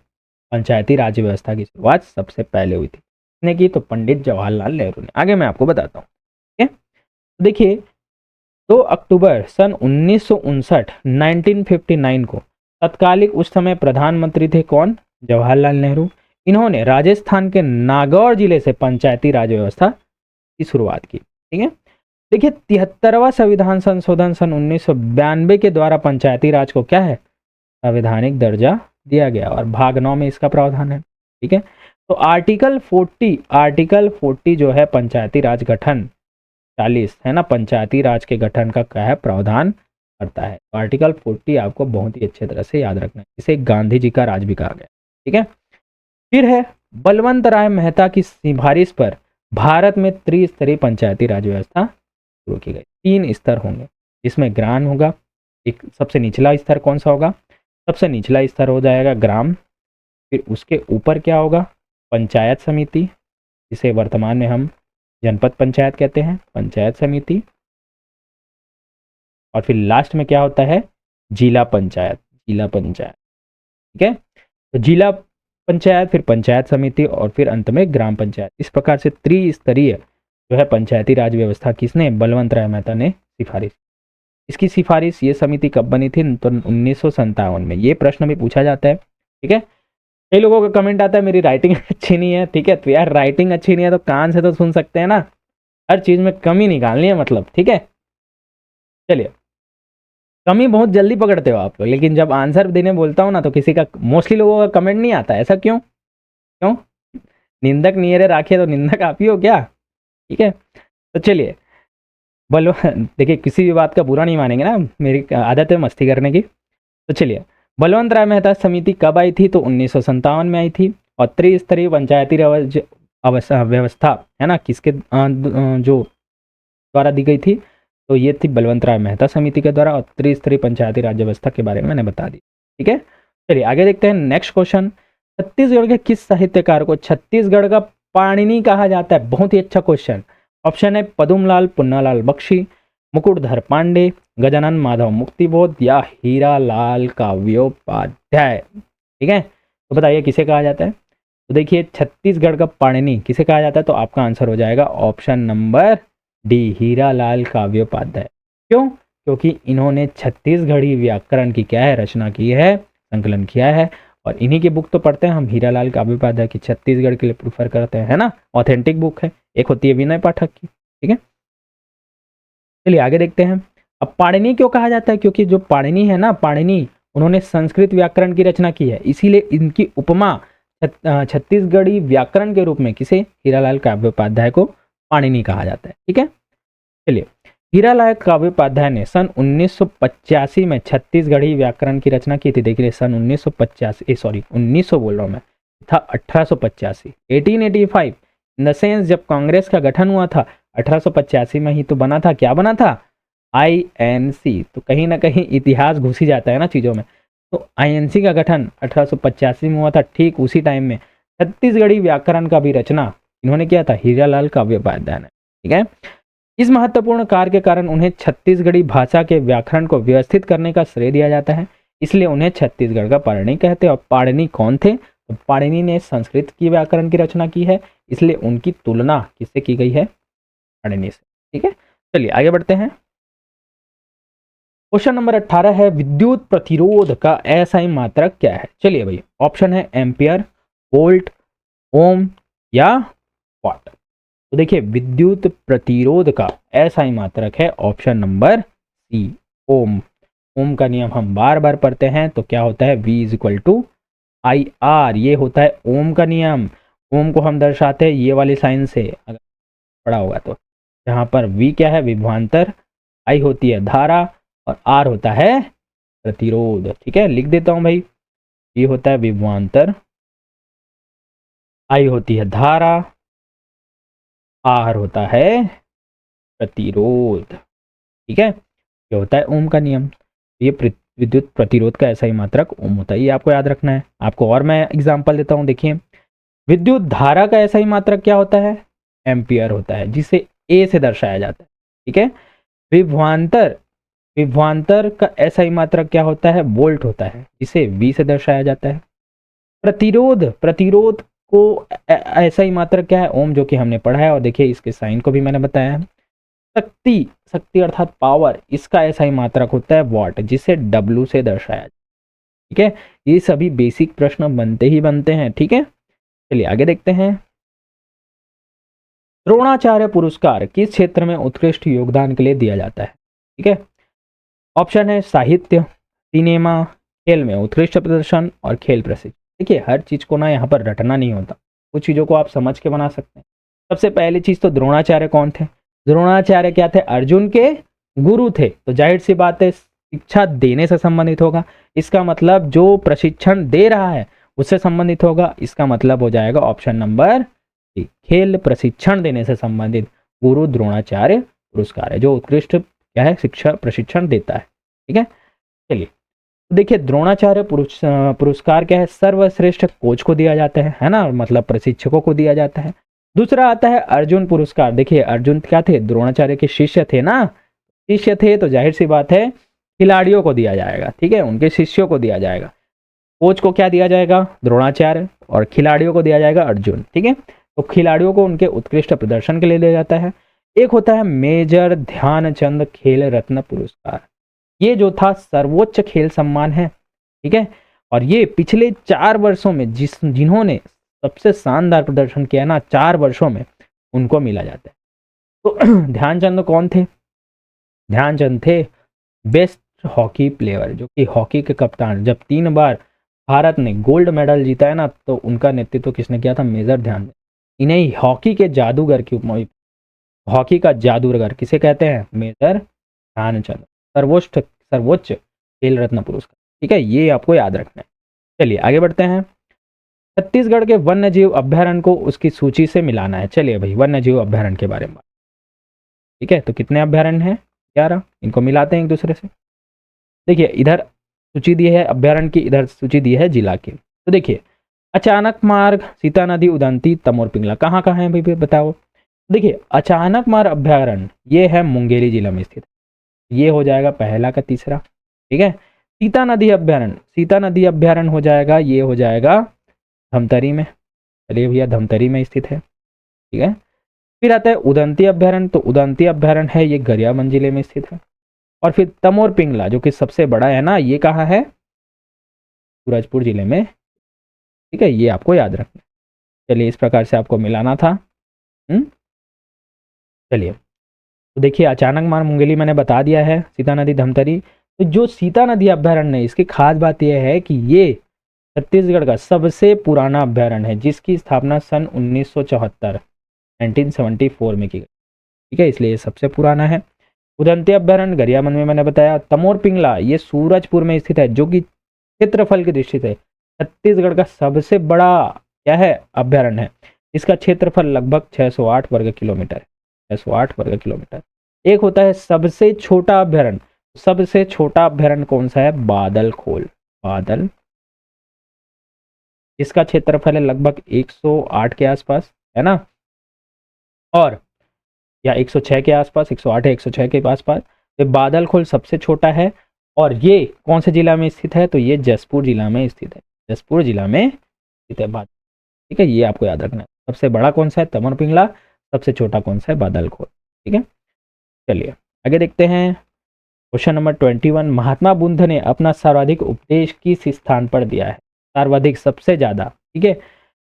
पंचायती राज व्यवस्था की शुरुआत सबसे पहले हुई थी। किसने की, तो पंडित जवाहरलाल नेहरू ने। आगे मैं आपको बताता हूँ। ठीक है, तो देखिए 2 अक्टूबर सन 1959 को तत्कालिक उस समय प्रधानमंत्री थे कौन, जवाहरलाल नेहरू। इन्होंने राजस्थान के नागौर जिले से पंचायती राज व्यवस्था की शुरुआत की। ठीक है, देखिए 73वां संविधान संशोधन सन 1992 के द्वारा पंचायती राज को क्या है, संवैधानिक दर्जा दिया गया और भाग 9 में इसका प्रावधान है। ठीक है, तो आर्टिकल 40 जो है पंचायती राज गठन 40 है ना, पंचायती राज के गठन का क्या है, प्रावधान करता है। तो आर्टिकल 40 आपको बहुत ही अच्छे तरह से याद रखना है, इसे गांधी जी का राज भी कहा गया। ठीक है, फिर है बलवंत राय मेहता की सिफारिश पर भारत में त्रिस्तरीय पंचायती राज व्यवस्था शुरू की गई। 3 स्तर होंगे, जिसमें ग्राम होगा, एक सबसे निचला स्तर कौन सा होगा, सबसे निचला स्तर हो जाएगा ग्राम। फिर उसके ऊपर क्या होगा, पंचायत समिति, जिसे वर्तमान में हम जनपद पंचायत कहते हैं, पंचायत समिति। और फिर लास्ट में क्या होता है, जिला पंचायत। ठीक है, तो जिला पंचायत, फिर पंचायत समिति और फिर अंत में ग्राम पंचायत। इस प्रकार से त्रिस्तरीय जो है पंचायती राज व्यवस्था किसने, बलवंत राय मेहता ने सिफारिश। इसकी सिफारिश, ये समिति कब बनी थी, तो 1957 में। ये प्रश्न भी पूछा जाता है। ठीक है, कई लोगों का कमेंट आता है मेरी राइटिंग अच्छी नहीं है। ठीक है, तो यार राइटिंग अच्छी नहीं है तो कान से तो सुन सकते हैं ना, हर चीज में कमी निकालनी है मतलब। ठीक है, चलिए, कमी बहुत जल्दी पकड़ते हो आप लोग, लेकिन जब आंसर देने बोलता हूँ ना तो किसी का, मोस्टली लोगों का कमेंट नहीं आता। ऐसा क्यों, निंदक नियरे राखिए, तो निंदक आप ही हो क्या। ठीक है, तो चलिए देखिए, किसी भी बात का बुरा नहीं मानेंगे ना, मेरी आदत है मस्ती करने की। तो चलिए, बलवंत राय मेहता समिति कब आई थी, तो 1957 में आई थी। और त्रिस्तरीय पंचायती व्यवस्था है ना, किसके जो द्वारा दी गई थी, तो ये थी बलवंत राय मेहता समिति के द्वारा। और त्रिस्तरीय पंचायती राज व्यवस्था के बारे में मैंने बता दी। ठीक है, चलिए आगे देखते हैं नेक्स्ट क्वेश्चन। छत्तीसगढ़ के किस साहित्यकार को छत्तीसगढ़ का पाणिनि कहा जाता है, बहुत ही अच्छा क्वेश्चन। ऑप्शन है पदुमलाल पुन्नालाल बख्शी, मुकुटधर पांडे, गजानन माधव मुक्तिबोध या हीरालाल काव्योपाध्याय। ठीक है, तो बताइए किसे कहा जाता है। तो देखिए छत्तीसगढ़ का पाणिनि किसे कहा जाता है, तो आपका आंसर हो जाएगा option number D, Hiralal Kavyopadhyay. क्यों? क्योंकि इन्होंने छत्तीसगढ़ी व्याकरण की क्या है, रचना की है, संकलन किया है, और इन्हीं की बुक तो पढ़ते हैं हम, हीरालाल काव्योपाध्याय की, छत्तीसगढ़ के लिए प्रेफर करते हैं, है ना, ऑथेंटिक बुक है। एक होती है विनय पाठक की। ठीक है, चलिए आगे देखते हैं। अब पाणिनि क्यों कहा जाता है, क्योंकि जो पाणिनि है ना, पाणिनि उन्होंने संस्कृत व्याकरण की रचना की है, इसीलिए इनकी उपमा छत्तीसगढ़ी व्याकरण के रूप में किसे, हीरालाल काव्योपाध्याय को पाणिनि कहा जाता है। ठीक है, चलिए हीरालाल काव्योपाध्याय ने सन 1985 में छत्तीसगढ़ी व्याकरण की रचना की थी। देखिए सन 1900 बोल रहा हूँ मैं, था 1885, 1885 इन द सेंस जब कांग्रेस का गठन हुआ था 1885 में ही तो बना था। क्या बना था? INC। तो कहीं ना कहीं इतिहास घुस ही जाता है ना चीज़ों में। तो INC का गठन 1885 में हुआ था। ठीक उसी टाइम में छत्तीसगढ़ी व्याकरण का भी रचना इन्होंने किया था, हीरालाल काव्योपाध्याय ने। ठीक है, इस महत्वपूर्ण कार्य के कारण उन्हें छत्तीसगढ़ी भाषा के व्याकरण को व्यवस्थित करने का श्रेय दिया जाता है, इसलिए उन्हें छत्तीसगढ़ का पाणिनि कहते हैं। और पाणिनि कौन थे? तो पाणिनि ने संस्कृत की व्याकरण की रचना की है, इसलिए उनकी तुलना किससे की गई है? पाणिनि से। ठीक है, चलिए आगे बढ़ते हैं। क्वेश्चन नंबर 18 है, विद्युत प्रतिरोध का एसआई मात्रक क्या है? चलिए भाई, ऑप्शन है एम्पियर, वोल्ट, ओम या वाट। तो देखिए विद्युत प्रतिरोध का एसआई मात्रक है ऑप्शन नंबर सी, ओम। ओम का नियम हम बार बार पढ़ते हैं, तो क्या होता है? V = IR, ये होता है ओम का नियम। ओम को हम दर्शाते हैं ये वाली साइन से, अगर पढ़ा होगा तो, जहाँ पर V क्या है? विभवांतर, I होती है धारा, और R होता है प्रतिरोध। ठीक है, लिख देता हूँ भाई, V होता है विभवांतर, I होती है धारा, R होता है प्रतिरोध। ठीक है, ये होता है ओम का नियम। ये विद्युत प्रतिरोध का ऐसा ही मात्रक ओम होता है, ये आपको याद रखना है। आपको और मैं एग्जांपल देता हूँ। देखिए विद्युत धारा का ऐसा ही मात्रक क्या होता है? एम्पियर होता है, जिसे ए से दर्शाया जाता है। ठीक है, विभवांतर, विभवांतर का ऐसा ही मात्रक क्या होता है? वोल्ट होता है, जिसे वी से दर्शाया जाता है। प्रतिरोध, प्रतिरोध को ऐसा ही मात्रक क्या है? ओम, जो कि हमने पढ़ा है, और देखिए इसके साइन को भी मैंने बताया है। शक्ति, शक्ति अर्थात पावर, इसका ऐसा ही मात्रक होता है वॉट, जिसे W से दर्शाया जाए। ठीक है, ये सभी बेसिक प्रश्न बनते ही बनते हैं। ठीक है, चलिए आगे देखते हैं। द्रोणाचार्य पुरस्कार किस क्षेत्र में उत्कृष्ट योगदान के लिए दिया जाता है? ठीक है, ऑप्शन है साहित्य, सिनेमा, खेल में उत्कृष्ट प्रदर्शन और खेल प्रशिक्षण। देखिए हर चीज को ना यहाँ पर रटना नहीं होता, कुछ चीजों को आप समझ के बना सकते हैं। सबसे पहली चीज तो द्रोणाचार्य कौन थे? द्रोणाचार्य क्या थे? अर्जुन के गुरु थे, तो जाहिर सी बात है शिक्षा देने से संबंधित होगा। इसका मतलब जो प्रशिक्षण दे रहा है उससे संबंधित होगा। इसका मतलब हो जाएगा ऑप्शन नंबर डी, खेल प्रशिक्षण देने से संबंधित गुरु द्रोणाचार्य पुरस्कार है, जो उत्कृष्ट क्या है? शिक्षा प्रशिक्षण देता है। ठीक है, चलिए देखिए द्रोणाचार्य पुरस्कार क्या है? सर्वश्रेष्ठ कोच को दिया जाता है ना, मतलब प्रशिक्षकों को दिया जाता है। दूसरा आता है अर्जुन पुरस्कार। देखिए अर्जुन क्या थे? द्रोणाचार्य के शिष्य थे ना, शिष्य थे, तो जाहिर सी बात है खिलाड़ियों को दिया जाएगा। ठीक है, उनके शिष्यों को दिया जाएगा। कोच को क्या दिया जाएगा? द्रोणाचार्य, और खिलाड़ियों को दिया जाएगा अर्जुन। ठीक है, तो खिलाड़ियों को उनके उत्कृष्ट प्रदर्शन के लिए दिया जाता है। एक होता है मेजर ध्यानचंद खेल रत्न पुरस्कार, ये जो था सर्वोच्च खेल सम्मान है। ठीक है, और ये पिछले 4 वर्षों में जिन्होंने सबसे शानदार प्रदर्शन किया ना 4 वर्षों में, उनको मिला जाता है। तो ध्यानचंद कौन थे? ध्यानचंद थे बेस्ट हॉकी प्लेयर, जो कि हॉकी के कप्तान। जब 3 बार भारत ने गोल्ड मेडल जीता है ना, तो उनका नेतृत्व किसने किया था? मेजर ध्यानचंद। इन्हें हॉकी के जादूगर की उपमा, हॉकी का जादूगर किसे कहते हैं? मेजर ध्यानचंद। सर्वोच्च खेल रत्न पुरस्कार। ठीक है, ये आपको याद रखना है। चलिए आगे बढ़ते हैं। छत्तीसगढ़ के वन्य जीव अभ्यारण्य को उसकी सूची से मिलाना है। चलिए भाई वन्य जीव अभ्यारण्य के बारे में। ठीक है, तो कितने अभ्यारण्य हैं? 11। इनको मिलाते हैं एक दूसरे से। देखिए इधर सूची दी है अभ्यारण्य की, इधर सूची दी है जिला की। तो देखिए अचानक मार्ग, सीता नदी, उदंती, तमोर पिंगला कहाँ कहाँ है भाई बताओ। देखिए अचानक मार्ग अभ्यारण्य ये है मुंगेली जिला में स्थित। ये हो जाएगा पहला का तीसरा। ठीक है, सीता नदी अभ्यारण्य, सीता नदी अभ्यारण्य हो जाएगा, ये हो जाएगा धमतरी में। चलिए भैया, धमतरी में स्थित है। ठीक है, फिर आता है उदंती अभ्यारण्य, तो उदंती अभ्यारण्य है ये गरियाबंद जिले में स्थित है। और फिर तमोर पिंगला जो कि सबसे बड़ा है ना, ये कहाँ है, सूरजपुर जिले में। ठीक है, ये आपको याद रखना। चलिए, इस प्रकार से आपको मिलाना था। चलिए, तो देखिए, अचानक मार मुंगेली मैंने बता दिया है, सीता नदी धमतरी। तो जो सीता नदी अभ्यारण्य है, इसकी खास बात यह है कि ये छत्तीसगढ़ का सबसे पुराना अभ्यारण्य है, जिसकी स्थापना सन 1974 में की गई। ठीक है, इसलिए ये सबसे पुराना है। उदंती अभ्यारण्य गरियाबंद में मैंने बताया। तमोर पिंगला ये सूरजपुर में स्थित है, जो कि क्षेत्रफल की दृष्टि से छत्तीसगढ़ का सबसे बड़ा क्या है, अभ्यारण्य है। इसका क्षेत्रफल लगभग 608 वर्ग किलोमीटर है, 608 वर्ग किलोमीटर। एक होता है सबसे छोटा अभ्यारण्य, सबसे छोटा अभ्यारण्य कौन सा है, बादलखोल, बादल, इसका क्षेत्रफल है लगभग 108 के आसपास, है ना, और या 106 के आसपास, 108 है 106 के आसपास। तो बादलखोल सबसे छोटा है, और ये कौन से जिला में स्थित है, तो ये जसपुर जिला में स्थित है, जसपुर जिला में स्थित है बादल। ठीक है, ये आपको याद रखना है। सबसे बड़ा कौन सा है, तमोर पिंगला, सबसे छोटा कौन सा है, बादलखोल। ठीक है, चलिए आगे देखते हैं। क्वेश्चन नंबर 21, महात्मा बुद्ध ने अपना सर्वाधिक उपदेश किस स्थान पर दिया है, सर्वाधिक, सबसे ज्यादा। ठीक है,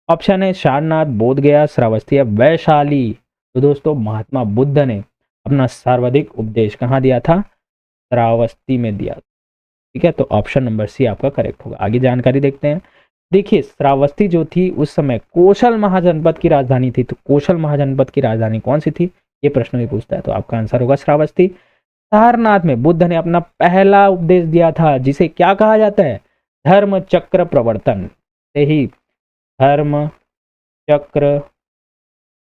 ऑप्शन है सारनाथ, बोधगया, श्रावस्ती या वैशाली। तो दोस्तों, महात्मा बुद्ध ने अपना सर्वाधिक उपदेश कहाँ दिया था, श्रावस्ती में दिया। ठीक है, तो ऑप्शन नंबर सी आपका करेक्ट होगा। आगे जानकारी देखते हैं। देखिए, श्रावस्ती जो थी उस समय कोशल महाजनपद की राजधानी थी। तो कोशल महाजनपद की राजधानी कौन सी थी, ये प्रश्न भी पूछता है, तो आपका आंसर होगा श्रावस्ती। सारनाथ में बुद्ध ने अपना पहला उपदेश दिया था, जिसे क्या कहा जाता है, धर्म चक्र प्रवर्तन, से ही धर्म चक्र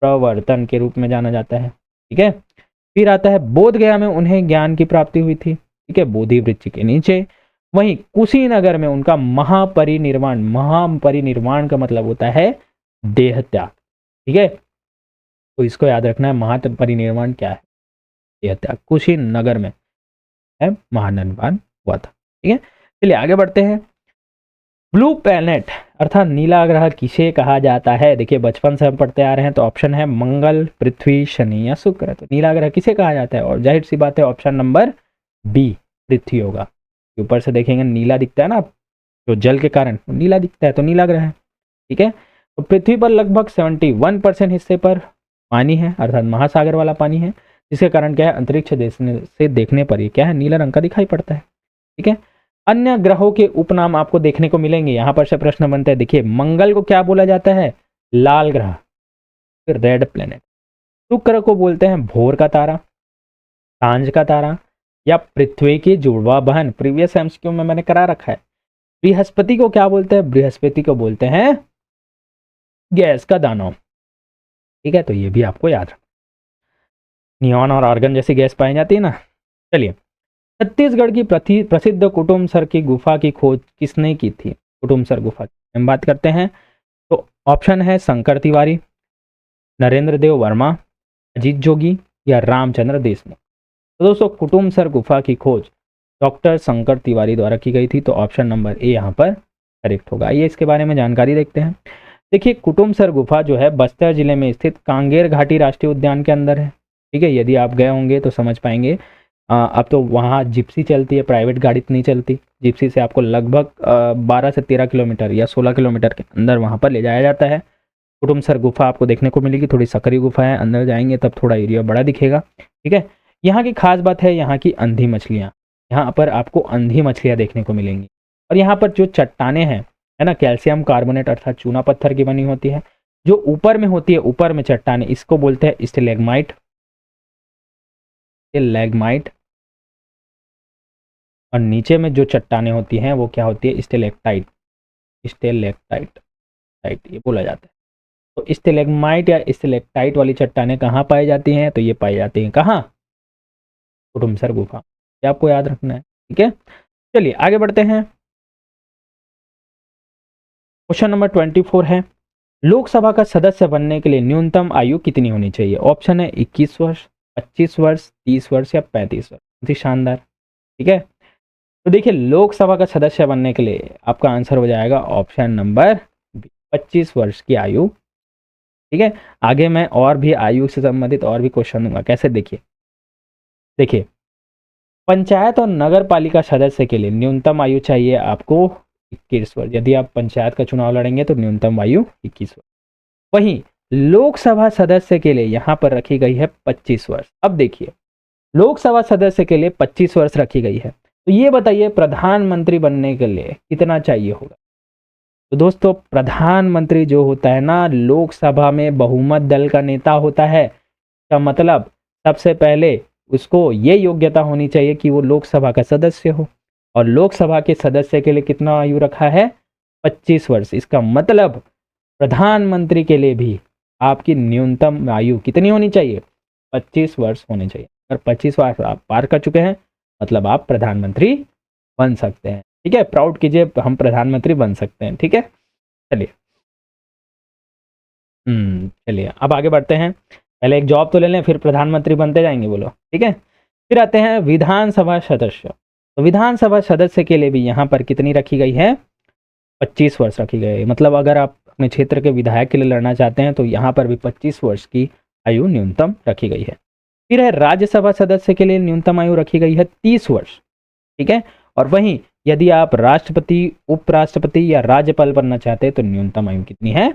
प्रवर्तन के रूप में जाना जाता है। ठीक है, फिर आता है बोधगया में उन्हें ज्ञान की प्राप्ति हुई थी। ठीक है, बोधि वृक्ष के नीचे। वहीं कुशीनगर में उनका महापरिनिर्वाण, महापरिनिर्वाण का मतलब होता है देह त्याग। ठीक है, तो इसको याद रखना है, महापरिनिर्वाण क्या है, देह त्याग, कुशीनगर में है महानिर्वाण हुआ था। ठीक है, चलिए आगे बढ़ते हैं। ब्लू प्लैनेट अर्थात नीला ग्रह किसे कहा जाता है, देखिए बचपन से हम पढ़ते आ रहे हैं, तो ऑप्शन है मंगल, पृथ्वी, शनि या शुक्र। तो नीला ग्रह किसे कहा जाता है, और जाहिर सी बात है ऑप्शन नंबर बी पृथ्वी होगा। ऊपर से देखेंगे नीला दिखता है ना, जो जल के कारण नीला दिखता है, तो नीला ग्रह है। ठीक है, तो पृथ्वी पर लगभग 71% हिस्से पर पानी है, अर्थात महासागर वाला पानी है, जिसके कारण क्या है, अंतरिक्ष से देखने पर ये क्या है, नीला रंग का दिखाई पड़ता है। ठीक है, अन्य ग्रहों के उपनाम आपको देखने को मिलेंगे। यहां पर से प्रश्न बनता है, देखिए मंगल को क्या बोला जाता है, लाल ग्रह, फिर रेड प्लेनेट। शुक्र को बोलते हैं भोर का तारा, सांझ का तारा, या पृथ्वी की जुड़वा बहन, प्रीवियस एमसीक्यू में मैंने करा रखा है। बृहस्पति को क्या बोलते हैं, बृहस्पति को बोलते हैं गैस का दानव। ठीक है, तो ये भी आपको याद रखना। नियॉन और आर्गन जैसी गैस पाई जाती है ना। चलिए, छत्तीसगढ़ की प्रसिद्ध कुटुमसर की गुफा की खोज किसने की थी, कुटुमसर गुफा की हम बात करते हैं, तो ऑप्शन है शंकर तिवारी, नरेंद्र देव वर्मा, अजीत जोगी या रामचंद्र देशमुख। तो दोस्तों, कुटुमसर गुफा की खोज डॉक्टर शंकर तिवारी द्वारा की गई थी, तो ऑप्शन नंबर ए यहाँ पर करेक्ट होगा। आइए इसके बारे में जानकारी देखते हैं। देखिए, कुटुमसर गुफा जो है बस्तर जिले में स्थित कांगेर घाटी राष्ट्रीय उद्यान के अंदर है। ठीक है, यदि आप गए होंगे तो समझ पाएंगे। अब तो वहाँ जिप्सी चलती है, प्राइवेट गाड़ी तो नहीं चलती। जिप्सी से आपको लगभग 12 से 13 किलोमीटर या 16 किलोमीटर के अंदर वहाँ पर ले जाया जाता है। कुटुमसर गुफा आपको देखने को मिलेगी, थोड़ी सकरी गुफा है, अंदर जाएंगे तब थोड़ा एरिया बड़ा दिखेगा। ठीक है, यहाँ की खास बात है यहाँ की अंधी मछलियाँ, यहाँ पर आपको अंधी मछलियाँ देखने को मिलेंगी। और यहाँ पर जो चट्टाने हैं, है ना, कैल्शियम कार्बोनेट अर्थात चूना पत्थर की बनी होती है। जो ऊपर में होती है, ऊपर में चट्टाने, इसको बोलते हैं स्टेलेग्माइट, स्टेलेग्माइट। और नीचे में जो चट्टाने होती हैं वो क्या होती है, स्टेलेक्टाइट, स्टेलेक्टाइट, ये बोला जाता है। तो स्टेलेग्माइट या स्टेलेक्टाइट वाली चट्टाने कहाँ पाई जाती हैं, तो ये पाई जाती हैं कहाँ, कुटुमसर गुफा। ये आपको याद रखना है। ठीक है, चलिए आगे बढ़ते हैं। क्वेश्चन नंबर 24 है, लोकसभा का सदस्य बनने के लिए न्यूनतम आयु कितनी होनी चाहिए। ऑप्शन है 21 वर्ष, 25 वर्ष, 30 वर्ष या 35 वर्ष। बहुत ही शानदार। ठीक है, तो देखिए लोकसभा का सदस्य बनने के लिए आपका आंसर हो जाएगा ऑप्शन नंबर 25 वर्ष की आयु। ठीक है, आगे मैं और भी आयु से संबंधित और भी क्वेश्चन दूंगा। कैसे, देखिए देखिए पंचायत और नगर पालिका सदस्य के लिए न्यूनतम आयु चाहिए आपको 21 वर्ष। यदि आप पंचायत का चुनाव लड़ेंगे तो न्यूनतम आयु 21 वर्ष। वहीं लोकसभा सदस्य के लिए यहां पर रखी गई है 25 वर्ष। अब देखिए लोकसभा सदस्य के लिए 25 वर्ष रखी गई है, तो ये बताइए प्रधानमंत्री बनने के लिए कितना चाहिए होगा। तो दोस्तों प्रधानमंत्री जो होता है ना, लोकसभा में बहुमत दल का नेता होता है। का मतलब सबसे पहले उसको ये योग्यता होनी चाहिए कि वो लोकसभा का सदस्य हो, और लोकसभा के सदस्य के लिए कितना आयु रखा है, 25 वर्ष। इसका मतलब प्रधानमंत्री के लिए भी आपकी न्यूनतम आयु कितनी होनी चाहिए, 25 वर्ष होनी चाहिए। अगर 25 वर्ष आप पार कर चुके हैं मतलब आप प्रधानमंत्री बन सकते हैं। ठीक है, प्राउड कीजिए, हम प्रधानमंत्री बन सकते हैं। ठीक है, चलिए चलिए अब आगे बढ़ते हैं। पहले एक जॉब तो ले लें, फिर प्रधानमंत्री बनते जाएंगे, बोलो। ठीक है, फिर आते हैं विधानसभा सदस्य। तो विधानसभा सदस्य के लिए भी यहाँ पर कितनी रखी गई है, 25 वर्ष रखी गई है। मतलब अगर आप अपने क्षेत्र के विधायक के लिए लड़ना चाहते हैं तो यहाँ पर भी 25 वर्ष की आयु न्यूनतम रखी गई है। फिर है राज्यसभा सदस्य के लिए न्यूनतम आयु रखी गई है 30 वर्ष। ठीक है, और वहीं यदि आप राष्ट्रपति, उपराष्ट्रपति या राज्यपाल बनना चाहते हैं तो न्यूनतम आयु कितनी है,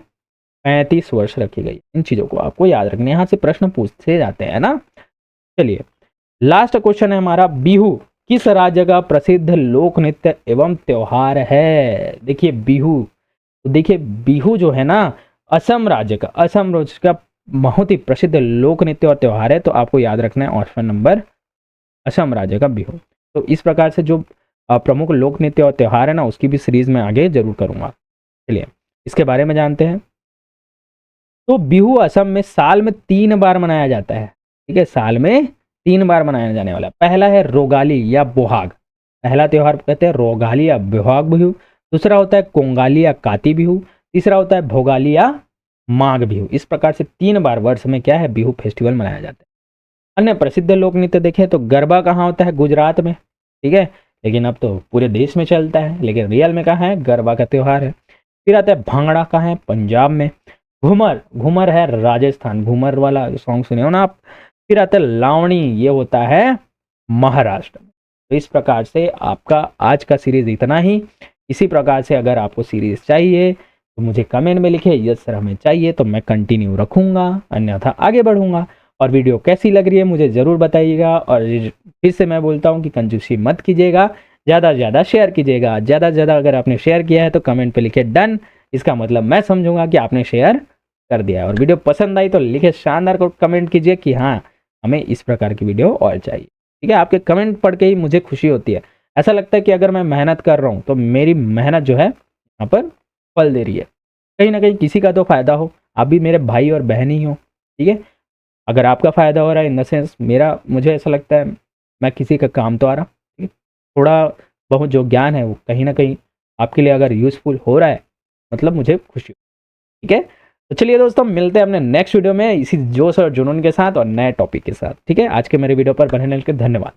35 वर्ष रखी गई। इन चीजों को आपको याद रखना, यहाँ से प्रश्न पूछते जाते हैं ना। चलिए लास्ट क्वेश्चन है हमारा, बिहू किस राज्य का प्रसिद्ध लोक नृत्य एवं त्योहार है। देखिए बिहू, तो देखिए बिहू जो है ना असम राज्य का, असम राज्य का बहुत ही प्रसिद्ध लोक नृत्य और त्योहार है। तो आपको याद रखना है ऑप्शन नंबर असम राज्य का बिहू। तो इस प्रकार से जो प्रमुख लोक नृत्य और त्योहार है ना, उसकी भी सीरीज में आगे जरूर करूंगा। चलिए इसके बारे में जानते हैं। तो बिहू असम में साल में 3 बार मनाया जाता है। ठीक है, साल में 3 बार मनाया जाने वाला। पहला है रोगाली या बोहाग, पहला त्योहार कहते हैं रोगाली या बोहाग बिहू। दूसरा होता है कोंगाली या काती बिहू। तीसरा होता है भोगाली या माघ बिहू। इस प्रकार से 3 बार वर्ष में क्या है, बिहू फेस्टिवल मनाया जाता है। अन्य प्रसिद्ध लोक नृत्य देखें तो गरबा कहाँ होता है, गुजरात में। ठीक है, लेकिन अब तो पूरे देश में चलता है, लेकिन रियल में कहाँ है, गरबा का त्योहार है। फिर आता है भांगड़ा, कहाँ है, पंजाब में। घूमर, घूमर है राजस्थान, घूमर वाला सॉन्ग सुने हो ना आप। फिर आता है लावणी, ये होता है महाराष्ट्र में। तो इस प्रकार से आपका आज का सीरीज इतना ही। इसी प्रकार से अगर आपको सीरीज चाहिए तो मुझे कमेंट में लिखे, यस सर हमें चाहिए, तो मैं कंटिन्यू रखूंगा, अन्यथा आगे बढ़ूंगा। और वीडियो कैसी लग रही है मुझे ज़रूर बताइएगा। और फिर से मैं बोलता हूँ कि कंजूसी मत कीजिएगा, ज़्यादा से ज़्यादा शेयर कीजिएगा। ज़्यादा से ज़्यादा अगर आपने शेयर किया है तो कमेंट पे लिखे डन, इसका मतलब मैं समझूंगा कि आपने शेयर कर दिया है। और वीडियो पसंद आई तो लिखे शानदार को कमेंट कीजिए कि हाँ हमें इस प्रकार की वीडियो और चाहिए। ठीक है, आपके कमेंट पढ़ के ही मुझे खुशी होती है। ऐसा लगता है कि अगर मैं मेहनत कर रहा हूँ तो मेरी मेहनत जो है यहाँ पर फल दे रही है, कहीं ना कहीं किसी का तो फायदा हो। आप भी मेरे भाई और बहन ही हो। ठीक है, अगर आपका फ़ायदा हो रहा है इन द सेंस मेरा, मुझे ऐसा लगता है मैं किसी का काम तो आ रहा। ठीक है, थोड़ा बहुत जो ज्ञान है वो कहीं ना कहीं आपके लिए अगर यूज़फुल हो रहा है मतलब मुझे खुशी हो। ठीक है, तो चलिए दोस्तों मिलते हैं अपने नेक्स्ट वीडियो में इसी जोश और जुनून के साथ और नए टॉपिक के साथ। ठीक है, आज के मेरे वीडियो पर बने रहने के लिए धन्यवाद।